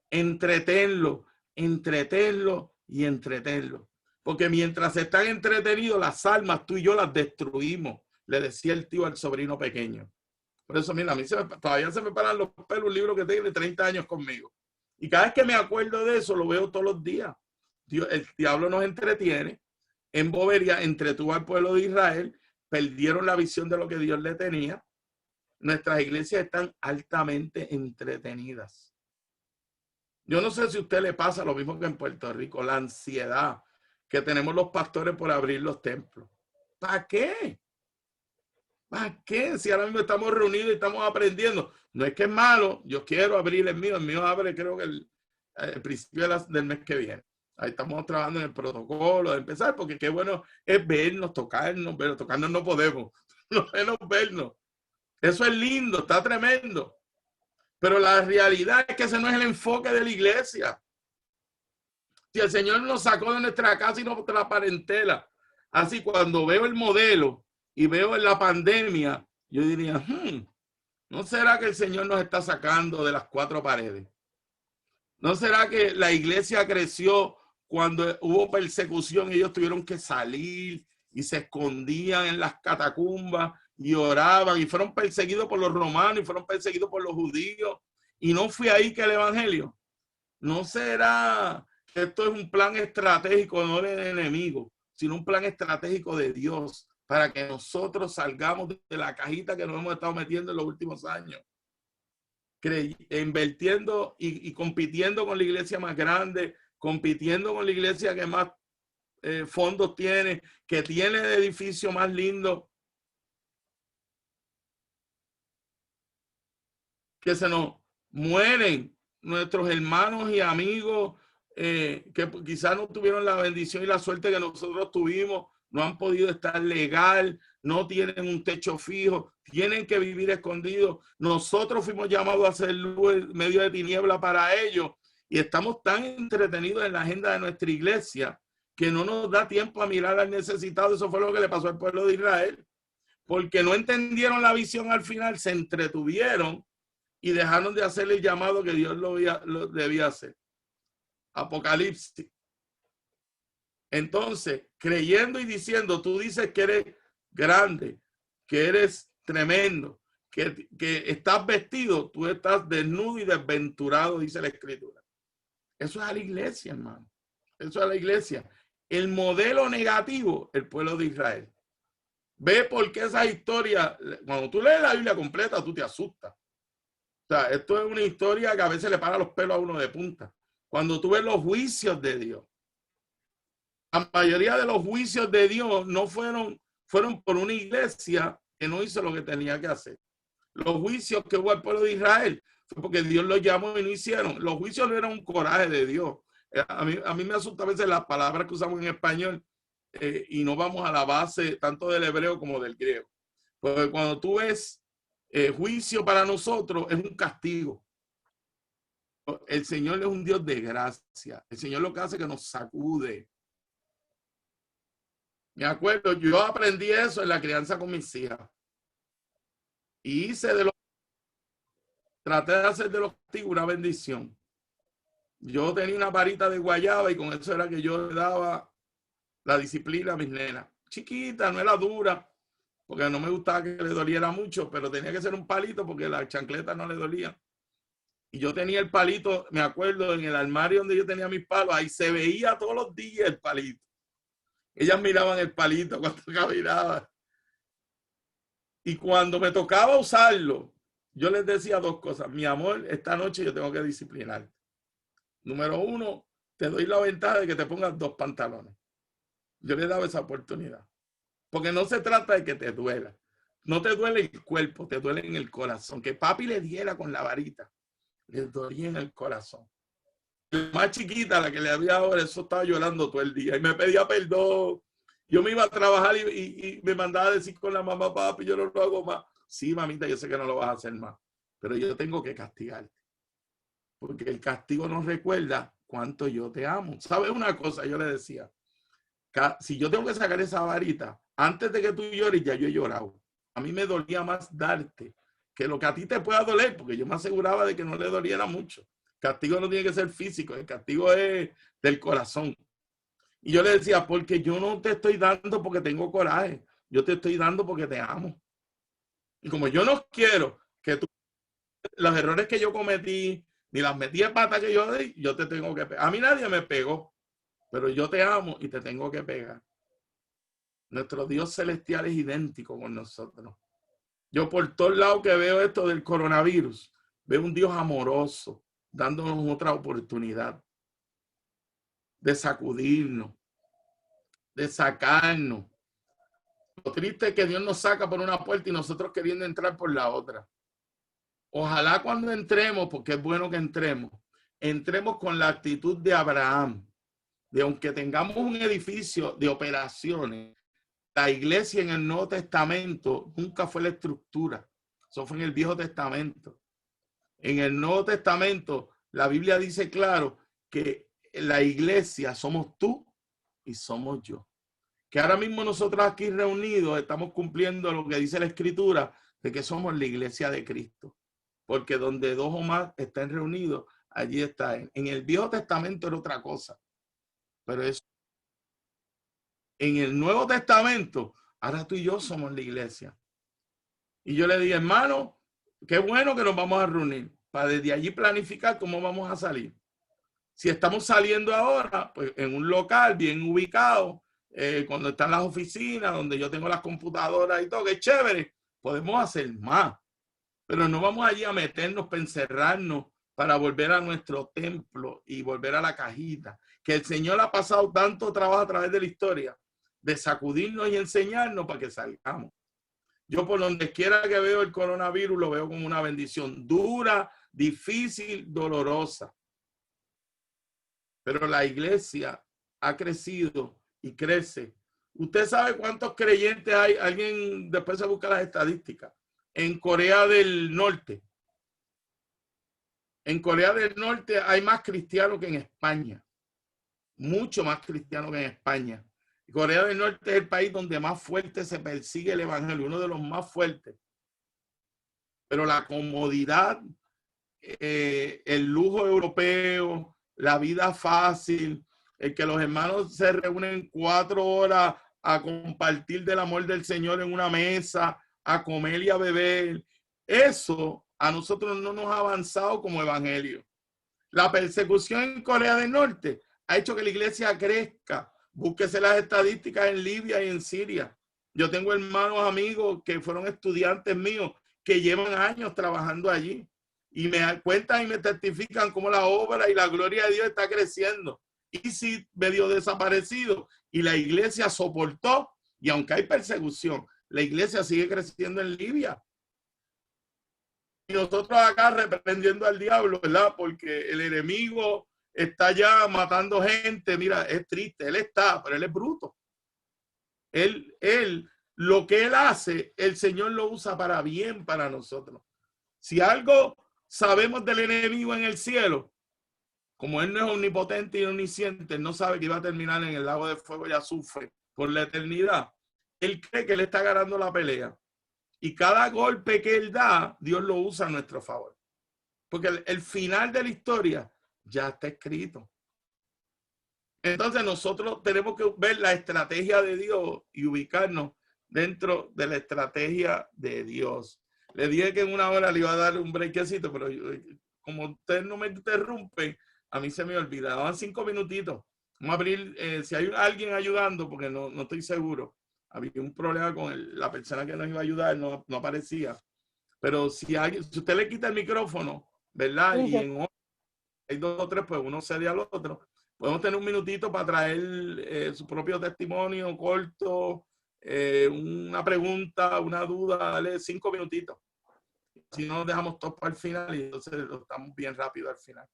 Entretenlo, entretenlo y entretenlo. Porque mientras están entretenidos, las almas, tú y yo las destruimos, le decía el tío al sobrino pequeño. Por eso, mira, a mí todavía se me paran los pelos un libro que tiene 30 años conmigo. Y cada vez que me acuerdo de eso, lo veo todos los días. Dios, el diablo nos entretiene, en bobería, entretuvo al pueblo de Israel, perdieron la visión de lo que Dios le tenía. Nuestras iglesias están altamente entretenidas. Yo no sé si a usted le pasa lo mismo que en Puerto Rico, la ansiedad que tenemos los pastores por abrir los templos. ¿Para qué? ¿Para qué? Si ahora mismo estamos reunidos y estamos aprendiendo. No es que es malo, yo quiero abrir el mío abre creo que el principio del mes que viene. Ahí estamos trabajando en el protocolo de empezar, porque qué bueno es vernos, tocarnos, pero tocarnos no podemos, no menos vernos. Eso es lindo, está tremendo. Pero la realidad es que ese no es el enfoque de la iglesia. Si el Señor nos sacó de nuestra casa y nos la parentela, así cuando veo el modelo y veo en la pandemia, yo diría, ¿No será que el Señor nos está sacando de las cuatro paredes? ¿No será que la iglesia creció cuando hubo persecución y ellos tuvieron que salir y se escondían en las catacumbas y oraban y fueron perseguidos por los romanos y fueron perseguidos por los judíos? Y no fue ahí que el evangelio. ¿No será que esto es un plan estratégico, no del enemigo, sino un plan estratégico de Dios para que nosotros salgamos de la cajita que nos hemos estado metiendo en los últimos años? Invirtiendo y compitiendo con la iglesia más grande, compitiendo con la iglesia que más fondos tiene, que tiene el edificio más lindo, que se nos mueren nuestros hermanos y amigos que quizás no tuvieron la bendición y la suerte que nosotros tuvimos, no han podido estar legal, no tienen un techo fijo, tienen que vivir escondidos. Nosotros fuimos llamados a hacer luz en medio de tiniebla para ellos y estamos tan entretenidos en la agenda de nuestra iglesia que no nos da tiempo a mirar al necesitado. Eso fue lo que le pasó al pueblo de Israel, porque no entendieron la visión al final, se entretuvieron y dejaron de hacer el llamado que Dios lo debía hacer. Apocalipsis. Entonces, creyendo y diciendo, tú dices que eres grande, que eres tremendo, que estás vestido, tú estás desnudo y desventurado, dice la Escritura. Eso es a la iglesia, hermano. Eso es a la iglesia. El modelo negativo, el pueblo de Israel. Ve por qué esa historia, cuando tú lees la Biblia completa, tú te asustas. O sea, esto es una historia que a veces le para los pelos a uno de punta. Cuando tú ves los juicios de Dios, la mayoría de los juicios de Dios no fueron por una iglesia que no hizo lo que tenía que hacer. Los juicios que hubo al pueblo de Israel fue porque Dios los llamó y no hicieron. Los juicios no eran un coraje de Dios. A mí me asusta a veces las palabras que usamos en español y no vamos a la base tanto del hebreo como del griego. Porque cuando tú ves juicio para nosotros es un castigo. El Señor es un Dios de gracia. El Señor lo que hace es que nos sacude. Me acuerdo, yo aprendí eso en la crianza con mis hijas. Y traté de hacer de los castigos una bendición. Yo tenía una varita de guayaba y con eso era que yo le daba la disciplina a mis nenas. Chiquita, no era dura, porque no me gustaba que le doliera mucho, pero tenía que ser un palito porque las chancletas no le dolían. Y yo tenía el palito, me acuerdo, en el armario donde yo tenía mis palos, ahí se veía todos los días el palito. Ellas miraban el palito cuando caminaba. Y cuando me tocaba usarlo, yo les decía dos cosas. Mi amor, esta noche yo tengo que disciplinar. Número uno, te doy la ventaja de que te pongas 2 pantalones. Yo le daba esa oportunidad. Porque no se trata de que te duela. No te duele el cuerpo, te duele en el corazón. Que papi le diera con la varita, le dolía en el corazón. La más chiquita, la que le había ahora, eso estaba llorando todo el día y me pedía perdón. Yo me iba a trabajar y me mandaba a decir con la mamá, papi, yo no lo hago más. Sí, mamita, yo sé que no lo vas a hacer más, pero yo tengo que castigarte. Porque el castigo nos recuerda cuánto yo te amo. ¿Sabes una cosa? Yo le decía, si yo tengo que sacar esa varita, antes de que tú llores, ya yo he llorado. A mí me dolía más darte que lo que a ti te pueda doler, porque yo me aseguraba de que no le doliera mucho. Castigo no tiene que ser físico, el castigo es del corazón. Y yo le decía, porque yo no te estoy dando porque tengo coraje, yo te estoy dando porque te amo. Y como yo no quiero que tú, los errores que yo cometí, ni las metidas patas que yo di, yo te tengo que pegar. A mí nadie me pegó, pero yo te amo y te tengo que pegar. Nuestro Dios celestial es idéntico con nosotros. Yo por todos lados que veo esto del coronavirus, veo un Dios amoroso, dándonos otra oportunidad de sacudirnos, de sacarnos. Lo triste es que Dios nos saca por una puerta y nosotros queriendo entrar por la otra. Ojalá cuando entremos, porque es bueno que entremos con la actitud de Abraham, de aunque tengamos un edificio de operaciones, la iglesia en el Nuevo Testamento nunca fue la estructura. Eso fue en el Viejo Testamento. En el Nuevo Testamento, la Biblia dice claro que la iglesia somos tú y somos yo. Que ahora mismo nosotros aquí reunidos estamos cumpliendo lo que dice la Escritura, de que somos la iglesia de Cristo. Porque donde dos o más estén reunidos, allí está Él. En el Viejo Testamento era otra cosa. Pero eso, en el Nuevo Testamento, ahora tú y yo somos la iglesia. Y yo le dije, hermano, qué bueno que nos vamos a reunir para desde allí planificar cómo vamos a salir. Si estamos saliendo ahora, pues en un local bien ubicado, cuando están las oficinas, donde yo tengo las computadoras y todo, que es chévere, podemos hacer más. Pero no vamos allí a meternos para encerrarnos, para volver a nuestro templo y volver a la cajita. Que el Señor ha pasado tanto trabajo a través de la historia, de sacudirnos y enseñarnos para que salgamos. Yo por donde quiera que veo el coronavirus, lo veo como una bendición dura, difícil, dolorosa. Pero la iglesia ha crecido y crece. ¿Usted sabe cuántos creyentes hay? Alguien después se busca las estadísticas. En Corea del Norte. En Corea del Norte hay más cristianos que en España. Mucho más cristianos que en España. Corea del Norte es el país donde más fuerte se persigue el evangelio, uno de los más fuertes. Pero la comodidad, el lujo europeo, la vida fácil, el que los hermanos se reúnen 4 horas a compartir del amor del Señor en una mesa, a comer y a beber, eso a nosotros no nos ha avanzado como evangelio. La persecución en Corea del Norte ha hecho que la iglesia crezca. Búsquese las estadísticas en Libia y en Siria. Yo tengo hermanos, amigos que fueron estudiantes míos que llevan años trabajando allí y me cuentan y me testifican cómo la obra y la gloria de Dios está creciendo. Y si medio desaparecido y la iglesia soportó, y aunque hay persecución, la iglesia sigue creciendo en Libia. Y nosotros acá reprendiendo al diablo, ¿verdad? Porque el enemigo está ya matando gente. Mira, es triste, él está, pero él es bruto. Lo que él hace, el Señor lo usa para bien para nosotros. Si algo sabemos del enemigo en el cielo, como él no es omnipotente y omnisciente, él no sabe que iba a terminar en el lago de fuego y azufre por la eternidad. Él cree que él está ganando la pelea. Y cada golpe que él da, Dios lo usa a nuestro favor. Porque el final de la historia ya está escrito. Entonces nosotros tenemos que ver la estrategia de Dios y ubicarnos dentro de la estrategia de Dios. Le dije que en una hora le iba a dar un breakcito, pero como usted no me interrumpe, a mí se me olvidaban 5 minutitos. Vamos a abrir, si hay alguien ayudando, porque no estoy seguro. Había un problema con la persona que nos iba a ayudar, no aparecía. Pero si usted le quita el micrófono, ¿verdad? Sí, y en hay 2 o 3, pues uno cede al otro. Podemos tener un minutito para traer su propio testimonio corto, una pregunta, una duda, dale 5 minutitos. Si no, dejamos todo para el final y entonces lo estamos bien rápido al final.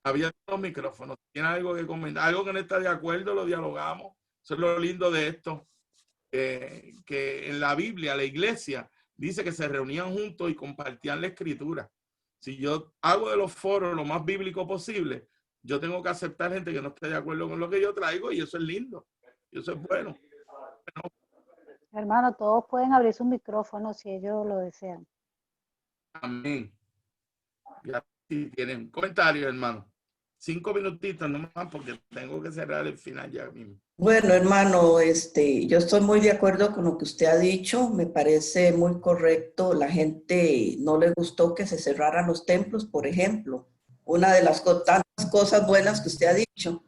Había los micrófonos. ¿Tiene algo que comentar? Algo que no está de acuerdo, lo dialogamos. Eso es lo lindo de esto. Que en la Biblia, la iglesia dice que se reunían juntos y compartían la escritura. Si yo hago de los foros lo más bíblico posible, yo tengo que aceptar gente que no esté de acuerdo con lo que yo traigo y eso es lindo. Y eso es bueno. hermano, todos pueden abrir su micrófono si ellos lo desean. Amén. Ya si tienen comentarios, hermano. 5 minutitos nomás porque tengo que cerrar el final ya mismo. Bueno, hermano, yo estoy muy de acuerdo con lo que usted ha dicho. Me parece muy correcto. La gente no le gustó que se cerraran los templos, por ejemplo. Una de las tantas cosas buenas que usted ha dicho.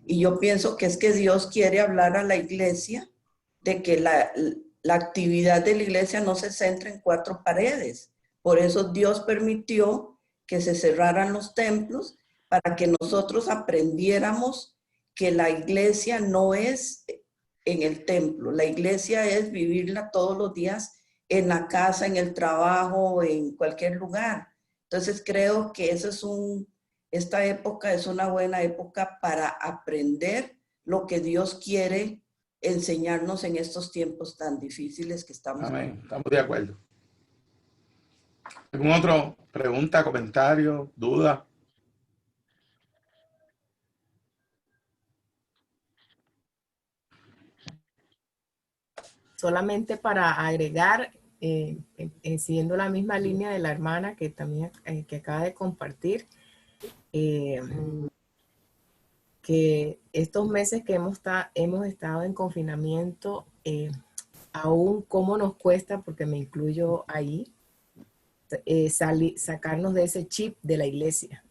Y yo pienso que es que Dios quiere hablar a la iglesia de que la actividad de la iglesia no se centra en 4 paredes. Por eso Dios permitió que se cerraran los templos para que nosotros aprendiéramos que la iglesia no es en el templo. La iglesia es vivirla todos los días en la casa, en el trabajo, en cualquier lugar. Entonces creo que esta época es una buena época para aprender lo que Dios quiere enseñarnos en estos tiempos tan difíciles que estamos. Amén. Estamos de acuerdo. ¿Algún otro pregunta, comentario, duda? Solamente para agregar, siguiendo la misma línea de la hermana que también que acaba de compartir, que estos meses que hemos estado en confinamiento, aún cómo nos cuesta, porque me incluyo ahí, sacarnos de ese chip de la iglesia,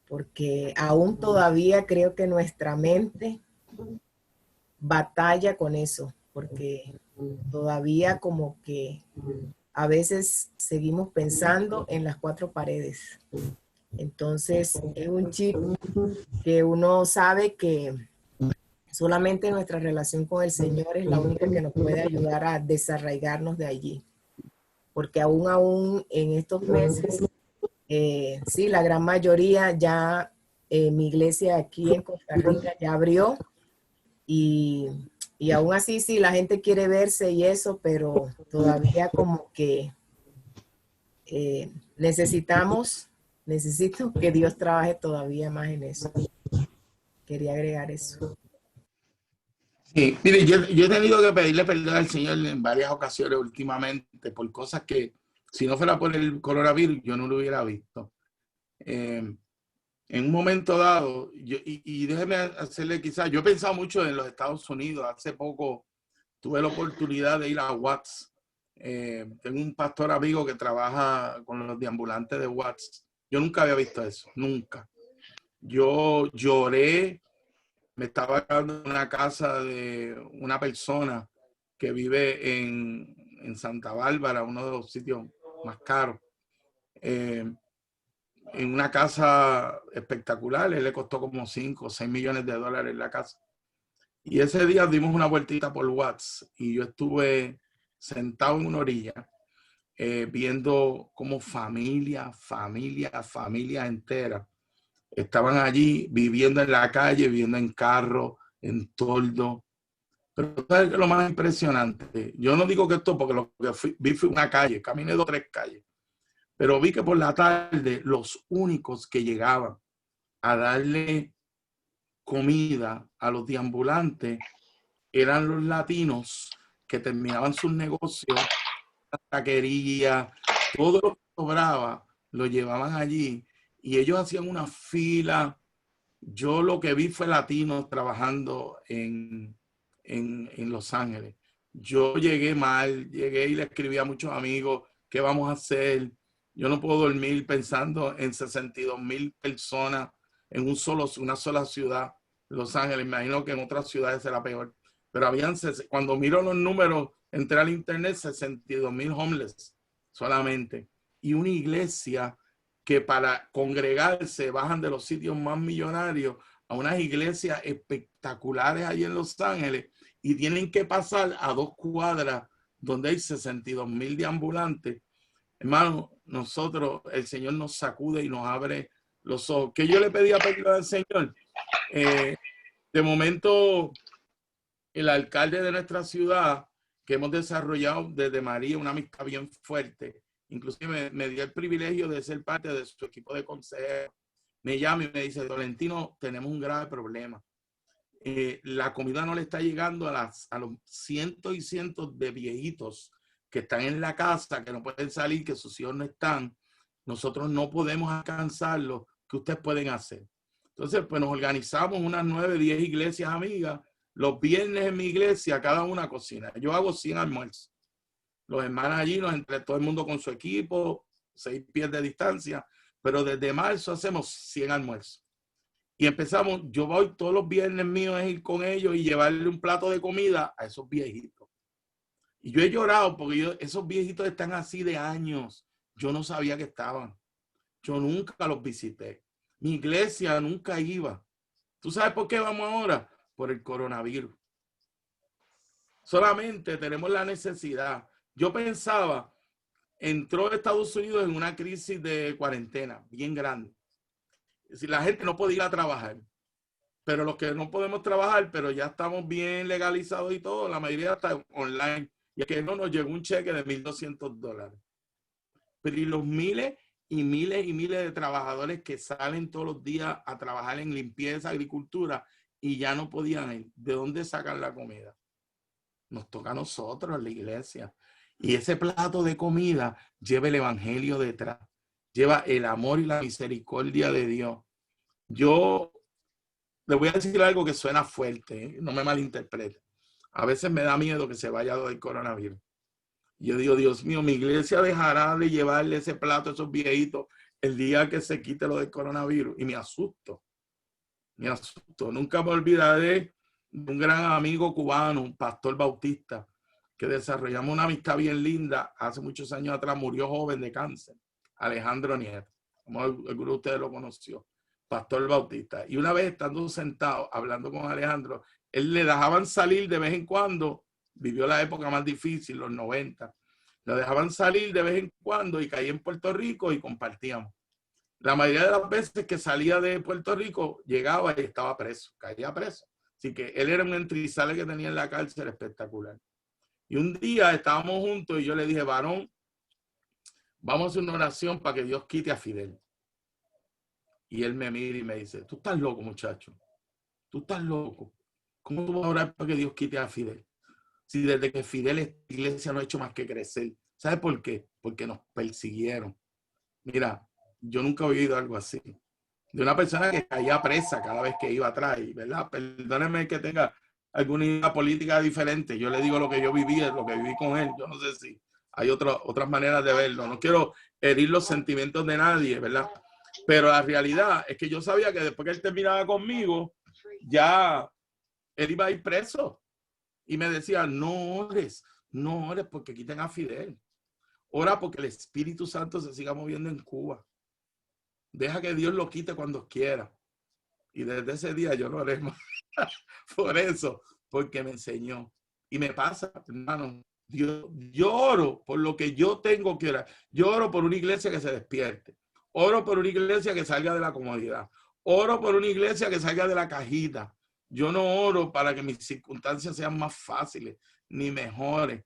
porque aún todavía creo que nuestra mente batalla con eso, porque todavía como que a veces seguimos pensando en las cuatro paredes. Entonces es un chip que uno sabe que solamente nuestra relación con el Señor es la única que nos puede ayudar a desarraigarnos de allí. Porque aún en estos meses, sí, la gran mayoría ya, mi iglesia aquí en Costa Rica ya abrió y aún así sí, la gente quiere verse y eso, pero todavía como que necesito que Dios trabaje todavía más en eso. Quería agregar eso. Sí, mire, yo he tenido que pedirle perdón al Señor en varias ocasiones últimamente por cosas que, si no fuera por el coronavirus, yo no lo hubiera visto. En un momento dado, y déjeme hacerle quizás, yo he pensado mucho en los Estados Unidos. Hace poco tuve la oportunidad de ir a Watts. Tengo un pastor amigo que trabaja con los deambulantes de Watts. Yo nunca había visto eso, nunca. Yo lloré. Me estaba quedando en una casa de una persona que vive en Santa Bárbara, uno de los sitios más caros. En una casa espectacular. Él le costó como 5 o 6 millones de dólares la casa. Y ese día dimos una vueltita por Watts y yo estuve sentado en una orilla viendo cómo familia entera estaban allí viviendo en la calle, viviendo en carro, en toldo. Pero ¿sabes qué es lo más impresionante? Yo no digo que esto porque lo que vi fue una calle, caminé 2 o 3 calles, pero vi que por la tarde los únicos que llegaban a darle comida a los deambulantes eran los latinos que terminaban sus negocios, la taquería, todo lo que sobraba lo llevaban allí y ellos hacían una fila. Yo lo que vi fue latinos trabajando en Los Ángeles. Yo llegué mal, llegué y le escribí a muchos amigos, ¿qué vamos a hacer? Yo no puedo dormir pensando en 62,000 personas en una sola ciudad, Los Ángeles. Imagino que en otras ciudades será peor. Pero cuando miro los números, entré al internet, 62,000 homeless solamente. Y una iglesia que para congregarse bajan de los sitios más millonarios a unas iglesias espectaculares allí en Los Ángeles y tienen que pasar a 2 cuadras donde hay 62,000 deambulantes. Hermano, el Señor nos sacude y nos abre los ojos. Que yo le pedía perdón al Señor. De momento, el alcalde de nuestra ciudad, que hemos desarrollado desde María una amistad bien fuerte, inclusive me dio el privilegio de ser parte de su equipo de consejeros. Me llama y me dice, Tolentino, tenemos un grave problema. La comida no le está llegando a los cientos y cientos de viejitos que están en la casa, que no pueden salir, que sus hijos no están. Nosotros no podemos alcanzarlo. ¿Qué ustedes pueden hacer? Entonces, pues nos organizamos unas 9, 10 iglesias amigas. Los viernes en mi iglesia, cada una cocina. Yo hago 100 almuerzos. Los hermanos allí, entre todo el mundo con su equipo, 6 pies de distancia, pero desde marzo hacemos 100 almuerzos. Y empezamos, yo voy todos los viernes míos a ir con ellos y llevarle un plato de comida a esos viejitos. Y yo he llorado porque esos viejitos están así de años. Yo no sabía que estaban. Yo nunca los visité. Mi iglesia nunca iba. ¿Tú sabes por qué vamos ahora? Por el coronavirus. Solamente tenemos la necesidad. Yo pensaba, entró Estados Unidos en una crisis de cuarentena bien grande. Es decir, la gente no podía ir a trabajar. Pero los que no podemos trabajar, pero ya estamos bien legalizados y todo, la mayoría está online. Y es que no nos llegó un cheque de $1,200. Pero y los miles y miles y miles de trabajadores que salen todos los días a trabajar en limpieza, agricultura, y ya no podían ir. ¿De dónde sacan la comida? Nos toca a nosotros, la iglesia. Y ese plato de comida lleva el evangelio detrás, lleva el amor y la misericordia de Dios. Yo le voy a decir algo que suena fuerte, ¿eh? No me malinterprete. A veces me da miedo que se vaya del coronavirus. Yo digo, Dios mío, mi iglesia dejará de llevarle ese plato a esos viejitos el día que se quite lo del coronavirus. Y me asusto. Me asusto. Nunca me olvidaré de un gran amigo cubano, un pastor bautista, que desarrollamos una amistad bien linda. Hace muchos años atrás murió joven de cáncer. Alejandro Nieto. Como alguno de ustedes lo conoció. Pastor bautista. Y una vez estando sentado, hablando con Alejandro, él le dejaban salir de vez en cuando. Vivió la época más difícil, los 90. Lo dejaban salir de vez en cuando y caía en Puerto Rico y compartíamos. La mayoría de las veces que salía de Puerto Rico, llegaba y estaba preso, caía preso. Así que él era un entrizale que tenía en la cárcel espectacular. Y un día estábamos juntos y yo le dije, varón, vamos a hacer una oración para que Dios quite a Fidel. Y él me mira y me dice, tú estás loco, muchacho. Tú estás loco. ¿Cómo tú vas a orar para que Dios quite a Fidel? Si desde que Fidel esta iglesia no ha hecho más que crecer. ¿Sabes por qué? Porque nos persiguieron. Mira, yo nunca he oído algo así. De una persona que caía presa cada vez que iba atrás, ¿verdad? Perdónenme que tenga alguna idea política diferente. Yo le digo lo que yo viví, lo que viví con él. Yo no sé si hay otras maneras de verlo. No quiero herir los sentimientos de nadie, ¿verdad? Pero la realidad es que yo sabía que después que él terminaba conmigo, ya él iba a ir preso. Y me decía, no ores porque quiten a Fidel. Ora porque el Espíritu Santo se siga moviendo en Cuba. Deja que Dios lo quite cuando quiera. Y desde ese día yo no oré más. Por eso, porque me enseñó. Y me pasa, hermano, yo oro por lo que yo tengo que orar. Yo oro por una iglesia que se despierte. Oro por una iglesia que salga de la comodidad. Oro por una iglesia que salga de la cajita. Yo no oro para que mis circunstancias sean más fáciles ni mejores.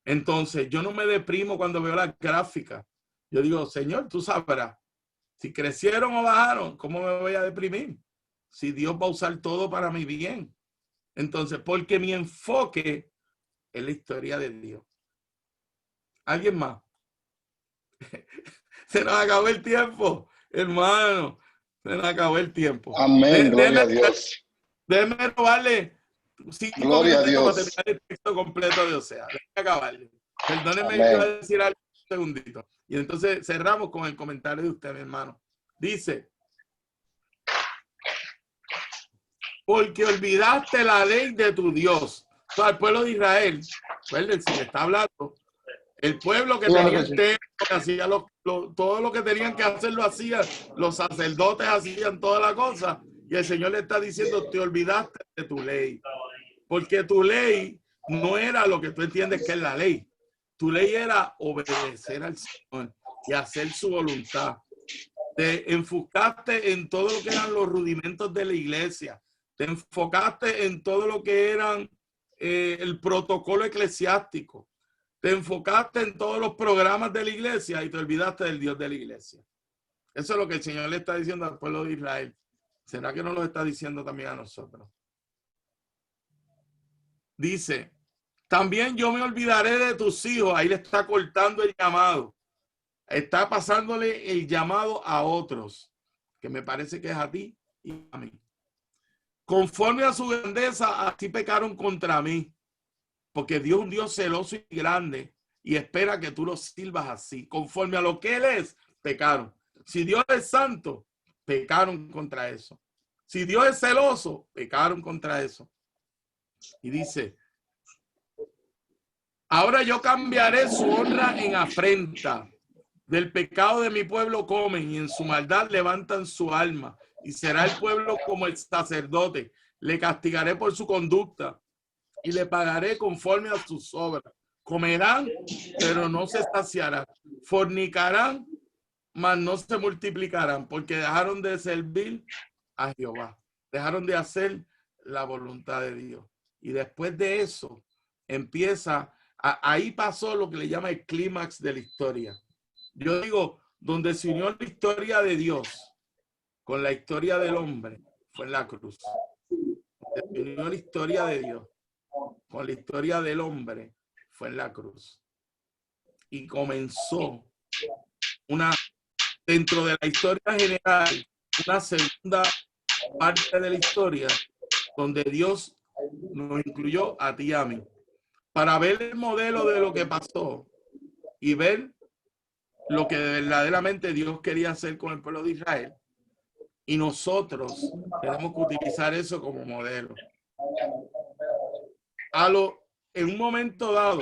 Entonces, yo no me deprimo cuando veo la gráfica. Yo digo, Señor, tú sabrás. Si crecieron o bajaron, ¿cómo me voy a deprimir? Si Dios va a usar todo para mi bien. Entonces, porque mi enfoque es la historia de Dios. ¿Alguien más? Se nos acabó el tiempo, hermano. Se nos acabó el tiempo. Amén, gloria a Dios. Déjeme robarle 5 Gloria a minutos para Dios. terminar el texto completo de Osea. Déjeme acabarle. Perdóneme, Amén. yo voy a decir algo un segundito. Y entonces cerramos con el comentario de usted, mi hermano. Dice, porque olvidaste la ley de tu Dios. O sea, el pueblo de Israel, acuérdense, le está hablando, el pueblo que tenía el templo, que hacía todo lo que tenían que hacer lo hacían, los sacerdotes hacían toda la cosa, y el Señor le está diciendo, te olvidaste de tu ley, porque tu ley no era lo que tú entiendes que es la ley. Tu ley era obedecer al Señor y hacer su voluntad. Te enfocaste en todo lo que eran los rudimentos de la iglesia. Te enfocaste en todo lo que eran el protocolo eclesiástico. Te enfocaste en todos los programas de la iglesia y te olvidaste del Dios de la iglesia. Eso es lo que el Señor le está diciendo al pueblo de Israel. ¿Será que no lo está diciendo también a nosotros? Dice, también yo me olvidaré de tus hijos. Ahí le está cortando el llamado. Está pasándole el llamado a otros, que me parece que es a ti y a mí. Conforme a su grandeza, así pecaron contra mí. Porque Dios es un Dios celoso y grande y espera que tú lo sirvas así. Conforme a lo que Él es, pecaron. Si Dios es santo, pecaron contra eso. Si Dios es celoso, pecaron contra eso. Y dice, ahora yo cambiaré su honra en afrenta. Del pecado de mi pueblo comen y en su maldad levantan su alma. Y será el pueblo como el sacerdote. Le castigaré por su conducta y le pagaré conforme a sus obras. Comerán, pero no se saciarán. Fornicarán, mas no se multiplicarán, porque dejaron de servir a Jehová. Dejaron de hacer la voluntad de Dios. Y después de eso, empieza, ahí pasó lo que le llama el clímax de la historia. Yo digo, donde se unió la historia de Dios con la historia del hombre, fue en la cruz. Donde se unió la historia de Dios con la historia del hombre, fue en la cruz. y comenzó dentro de la historia general, una segunda parte de la historia donde Dios nos incluyó a ti y a mí para ver el modelo de lo que pasó y ver lo que verdaderamente Dios quería hacer con el pueblo de Israel. Y nosotros tenemos que utilizar eso como modelo. En un momento dado,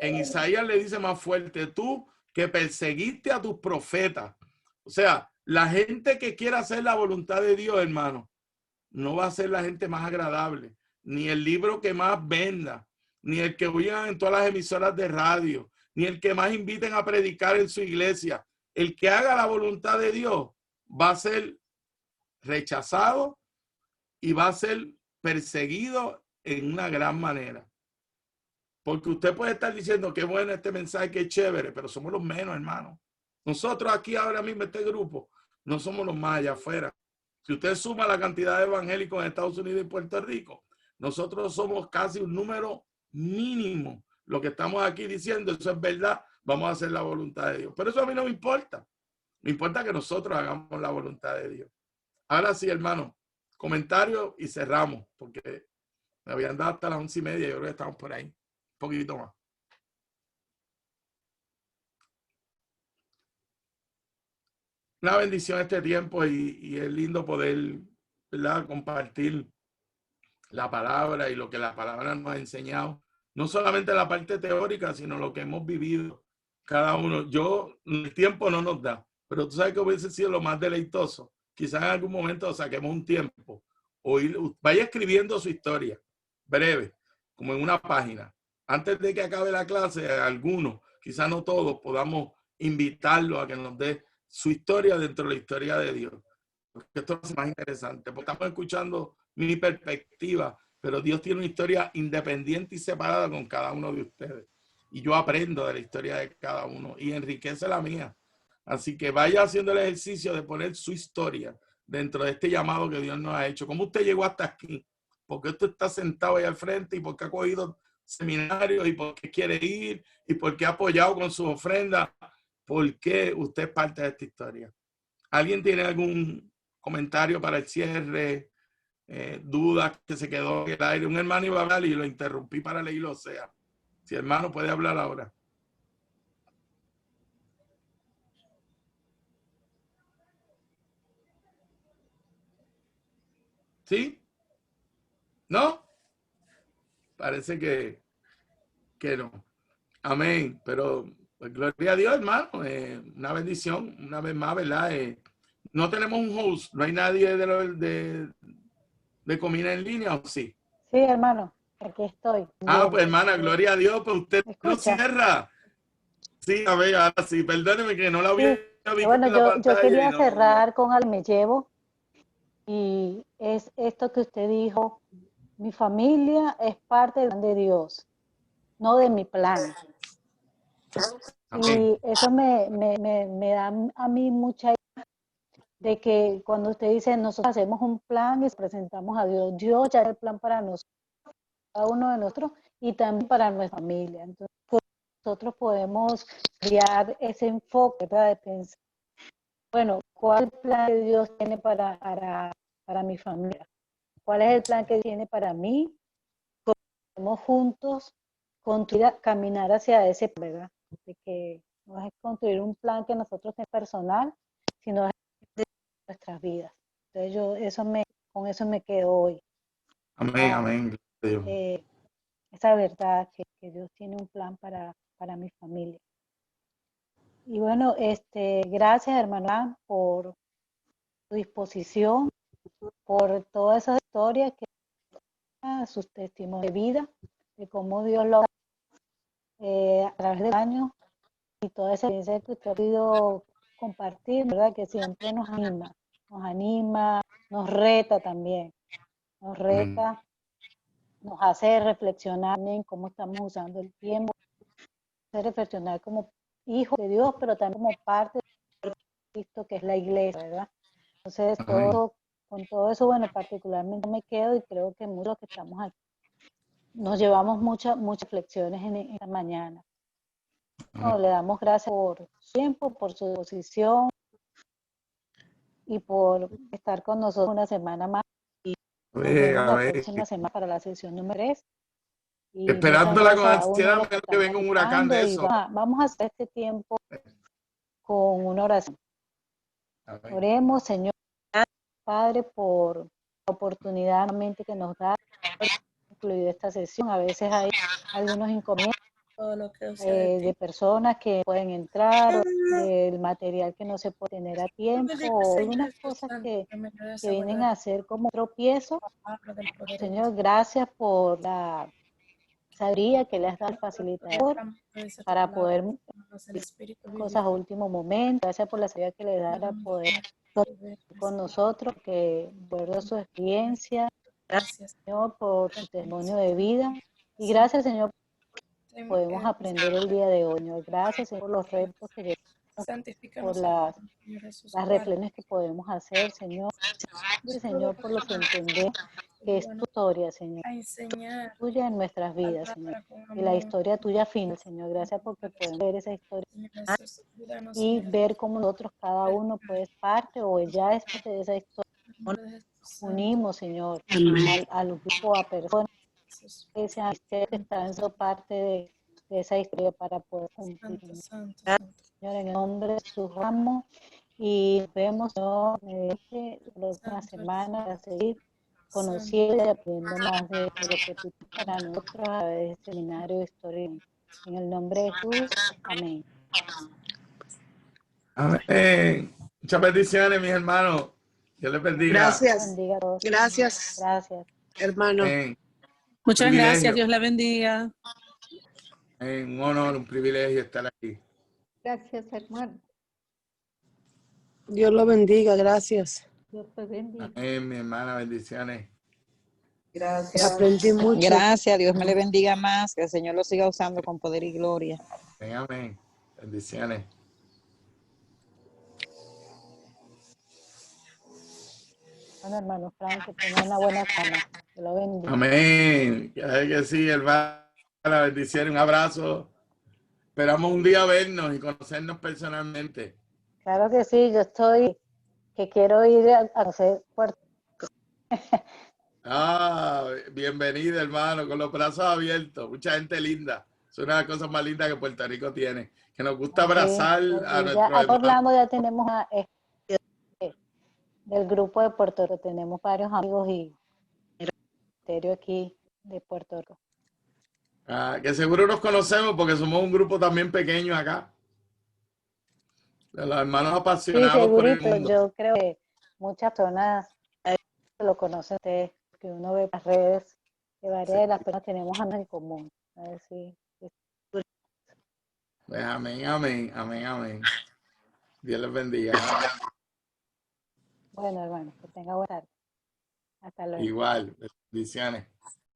en Isaías le dice más fuerte, tú que perseguiste a tus profetas. O sea, la gente que quiera hacer la voluntad de Dios, hermano, no va a ser la gente más agradable, ni el libro que más venda, ni el que oigan en todas las emisoras de radio, ni el que más inviten a predicar en su iglesia. El que haga la voluntad de Dios va a ser rechazado y va a ser perseguido en una gran manera. Porque usted puede estar diciendo que bueno este mensaje, que es chévere, pero somos los menos, hermano. Nosotros aquí ahora mismo, este grupo, no somos los más allá afuera. Si usted suma la cantidad de evangélicos en Estados Unidos y Puerto Rico, nosotros somos casi un número mínimo. Lo que estamos aquí diciendo, eso es verdad, vamos a hacer la voluntad de Dios. Pero eso a mí no me importa. Me importa que nosotros hagamos la voluntad de Dios. Ahora sí, hermano, comentarios y cerramos, porque me habían dado hasta las 11:30 y yo creo que estamos por ahí. Un poquito más. Una bendición este tiempo y es lindo poder, ¿verdad?, compartir la palabra y lo que la palabra nos ha enseñado. No solamente la parte teórica, sino lo que hemos vivido cada uno. El tiempo no nos da, pero tú sabes que hubiese sido lo más deleitoso. Quizás en algún momento saquemos un tiempo o vaya escribiendo su historia, breve, como en una página. Antes de que acabe la clase, algunos, quizás no todos, podamos invitarlo a que nos dé su historia dentro de la historia de Dios. Porque esto es más interesante, porque estamos escuchando mi perspectiva, pero Dios tiene una historia independiente y separada con cada uno de ustedes. Y yo aprendo de la historia de cada uno y enriquece la mía. Así que vaya haciendo el ejercicio de poner su historia dentro de este llamado que Dios nos ha hecho. ¿Cómo usted llegó hasta aquí? ¿Por qué usted está sentado ahí al frente? ¿Y por qué ha cogido seminarios? ¿Y por qué quiere ir? ¿Y por qué ha apoyado con sus ofrendas? ¿Por qué usted es parte de esta historia? ¿Alguien tiene algún comentario para el cierre? Dudas que se quedó en el aire? Un hermano iba a hablar y lo interrumpí para leerlo. O sea, si hermano puede hablar ahora. ¿Sí? ¿No? Parece que no. Amén. Pero pues, gloria a Dios, hermano. Una bendición, una vez más, ¿verdad? No tenemos un host, no hay nadie de comida en línea, ¿o sí? Sí, hermano, aquí estoy. Ah, pues hermana, gloria a Dios, pues usted no cierra. Sí, a ver, ahora sí, perdóneme que no la había visto bueno, en la pantalla. yo quería cerrar con algo que me llevo, y es esto que usted dijo: mi familia es parte del plan de Dios, no de mi plan. Y eso me da a mí mucha idea de que cuando usted dice nosotros hacemos un plan y presentamos a Dios, Dios ya es el plan para nosotros, cada uno de nosotros, y también para nuestra familia. Entonces nosotros podemos crear ese enfoque, ¿verdad?, de pensar, bueno, ¿cuál es el plan que Dios tiene para mi familia? ¿Cuál es el plan que tiene para mí? Podemos juntos construir, caminar hacia ese plan, ¿verdad? De que no es construir un plan que nosotros tenemos personal, sino de nuestras vidas. Entonces con eso me quedo hoy. Amén, amén. Esa verdad que Dios tiene un plan para mi familia. Y bueno, gracias, hermana, por su disposición, por todas esas historias, sus testimonios de vida, de cómo Dios lo a través del año, y toda esa experiencia que usted ha podido compartir, ¿verdad?, que siempre nos anima, nos reta también, nos reta, nos hace reflexionar en cómo estamos usando el tiempo, hace reflexionar como hijos de Dios, pero también como parte de Cristo, que es la iglesia, ¿verdad? Entonces, con todo eso, bueno, particularmente me quedo, y creo que muchos que estamos aquí nos llevamos muchas reflexiones en esta mañana. le damos gracias por su tiempo, por su posición y por estar con nosotros una semana más. Nos vemos la próxima semana para la sesión número 3. Y esperándola con gracias a uno de ansiedad, los menos que venga un huracán de eso. Vamos a hacer este tiempo con una oración. Oremos, Señor Padre, por la oportunidad nuevamente que nos da incluido esta sesión. A veces hay algunos inconvenientes de personas que pueden entrar, o del material que no se puede tener a tiempo, o algunas cosas que vienen a ser como tropiezo. Señor, gracias por la sabiduría que le has dado al facilitador para poder cosas a último momento. Gracias por la sabiduría que le da para poder con nosotros, que por su experiencia, gracias Señor por su testimonio de vida, y gracias Señor podemos aprender el día de hoy, Señor. Gracias Señor por los retos que llevamos, por las reflexiones que podemos hacer, Señor. Gracias Señor por lo que entendemos que es tu historia, Señor, tuya en nuestras vidas, Señor, y la historia tuya final, Señor. Gracias porque podemos ver esa historia y ver cómo nosotros, cada uno, puede ser parte o ya es parte de esa historia. Unimos, Señor, al grupo, a personas que están siendo parte de esa historia para poder cumplir. Señor, en el nombre de Jesús, ramos y vemos, Señor, mediante la próxima semana para seguir conociendo y aprendiendo más de lo que tú tienes para nosotros a través de este seminario de historia. En el nombre de Jesús, amén. Amén. Muchas bendiciones, mis hermanos. Dios les bendiga. Gracias. Bendiga a todos. Gracias. Gracias. Hermano. Amén. Muchas gracias. Dios la bendiga. Un honor, un privilegio estar aquí. Gracias, hermano. Dios lo bendiga. Gracias. Dios te bendiga. Amén, mi hermana. Bendiciones. Gracias. Aprendí mucho. Gracias. Dios me le bendiga más. Que el Señor lo siga usando con poder y gloria. Amén, amén. Bendiciones. Bueno, hermano Frank, que tenga una buena semana. Que lo bendiga. Amén. Que sí, hermana. Bendiciones. Un abrazo. Esperamos un día vernos y conocernos personalmente. Claro que sí, yo estoy, que quiero ir a conocer Puerto Bienvenida, hermano, con los brazos abiertos. Mucha gente linda. Es una de las cosas más lindas que Puerto Rico tiene. Que nos gusta abrazar a nuestros hermanos. Orlando ya tenemos del grupo de Puerto Rico, tenemos varios amigos y ministerio aquí de Puerto Rico. Que seguro nos conocemos porque somos un grupo también pequeño acá. De los hermanos apasionados sí, por el mundo. Yo creo que muchas personas lo conocen ustedes, que uno ve las redes, que varias de las personas tenemos algo en común. Amén, amén, amén, amén. Dios les bendiga. Bueno, hermano, que tenga buena tarde. Hasta luego. Igual, bendiciones.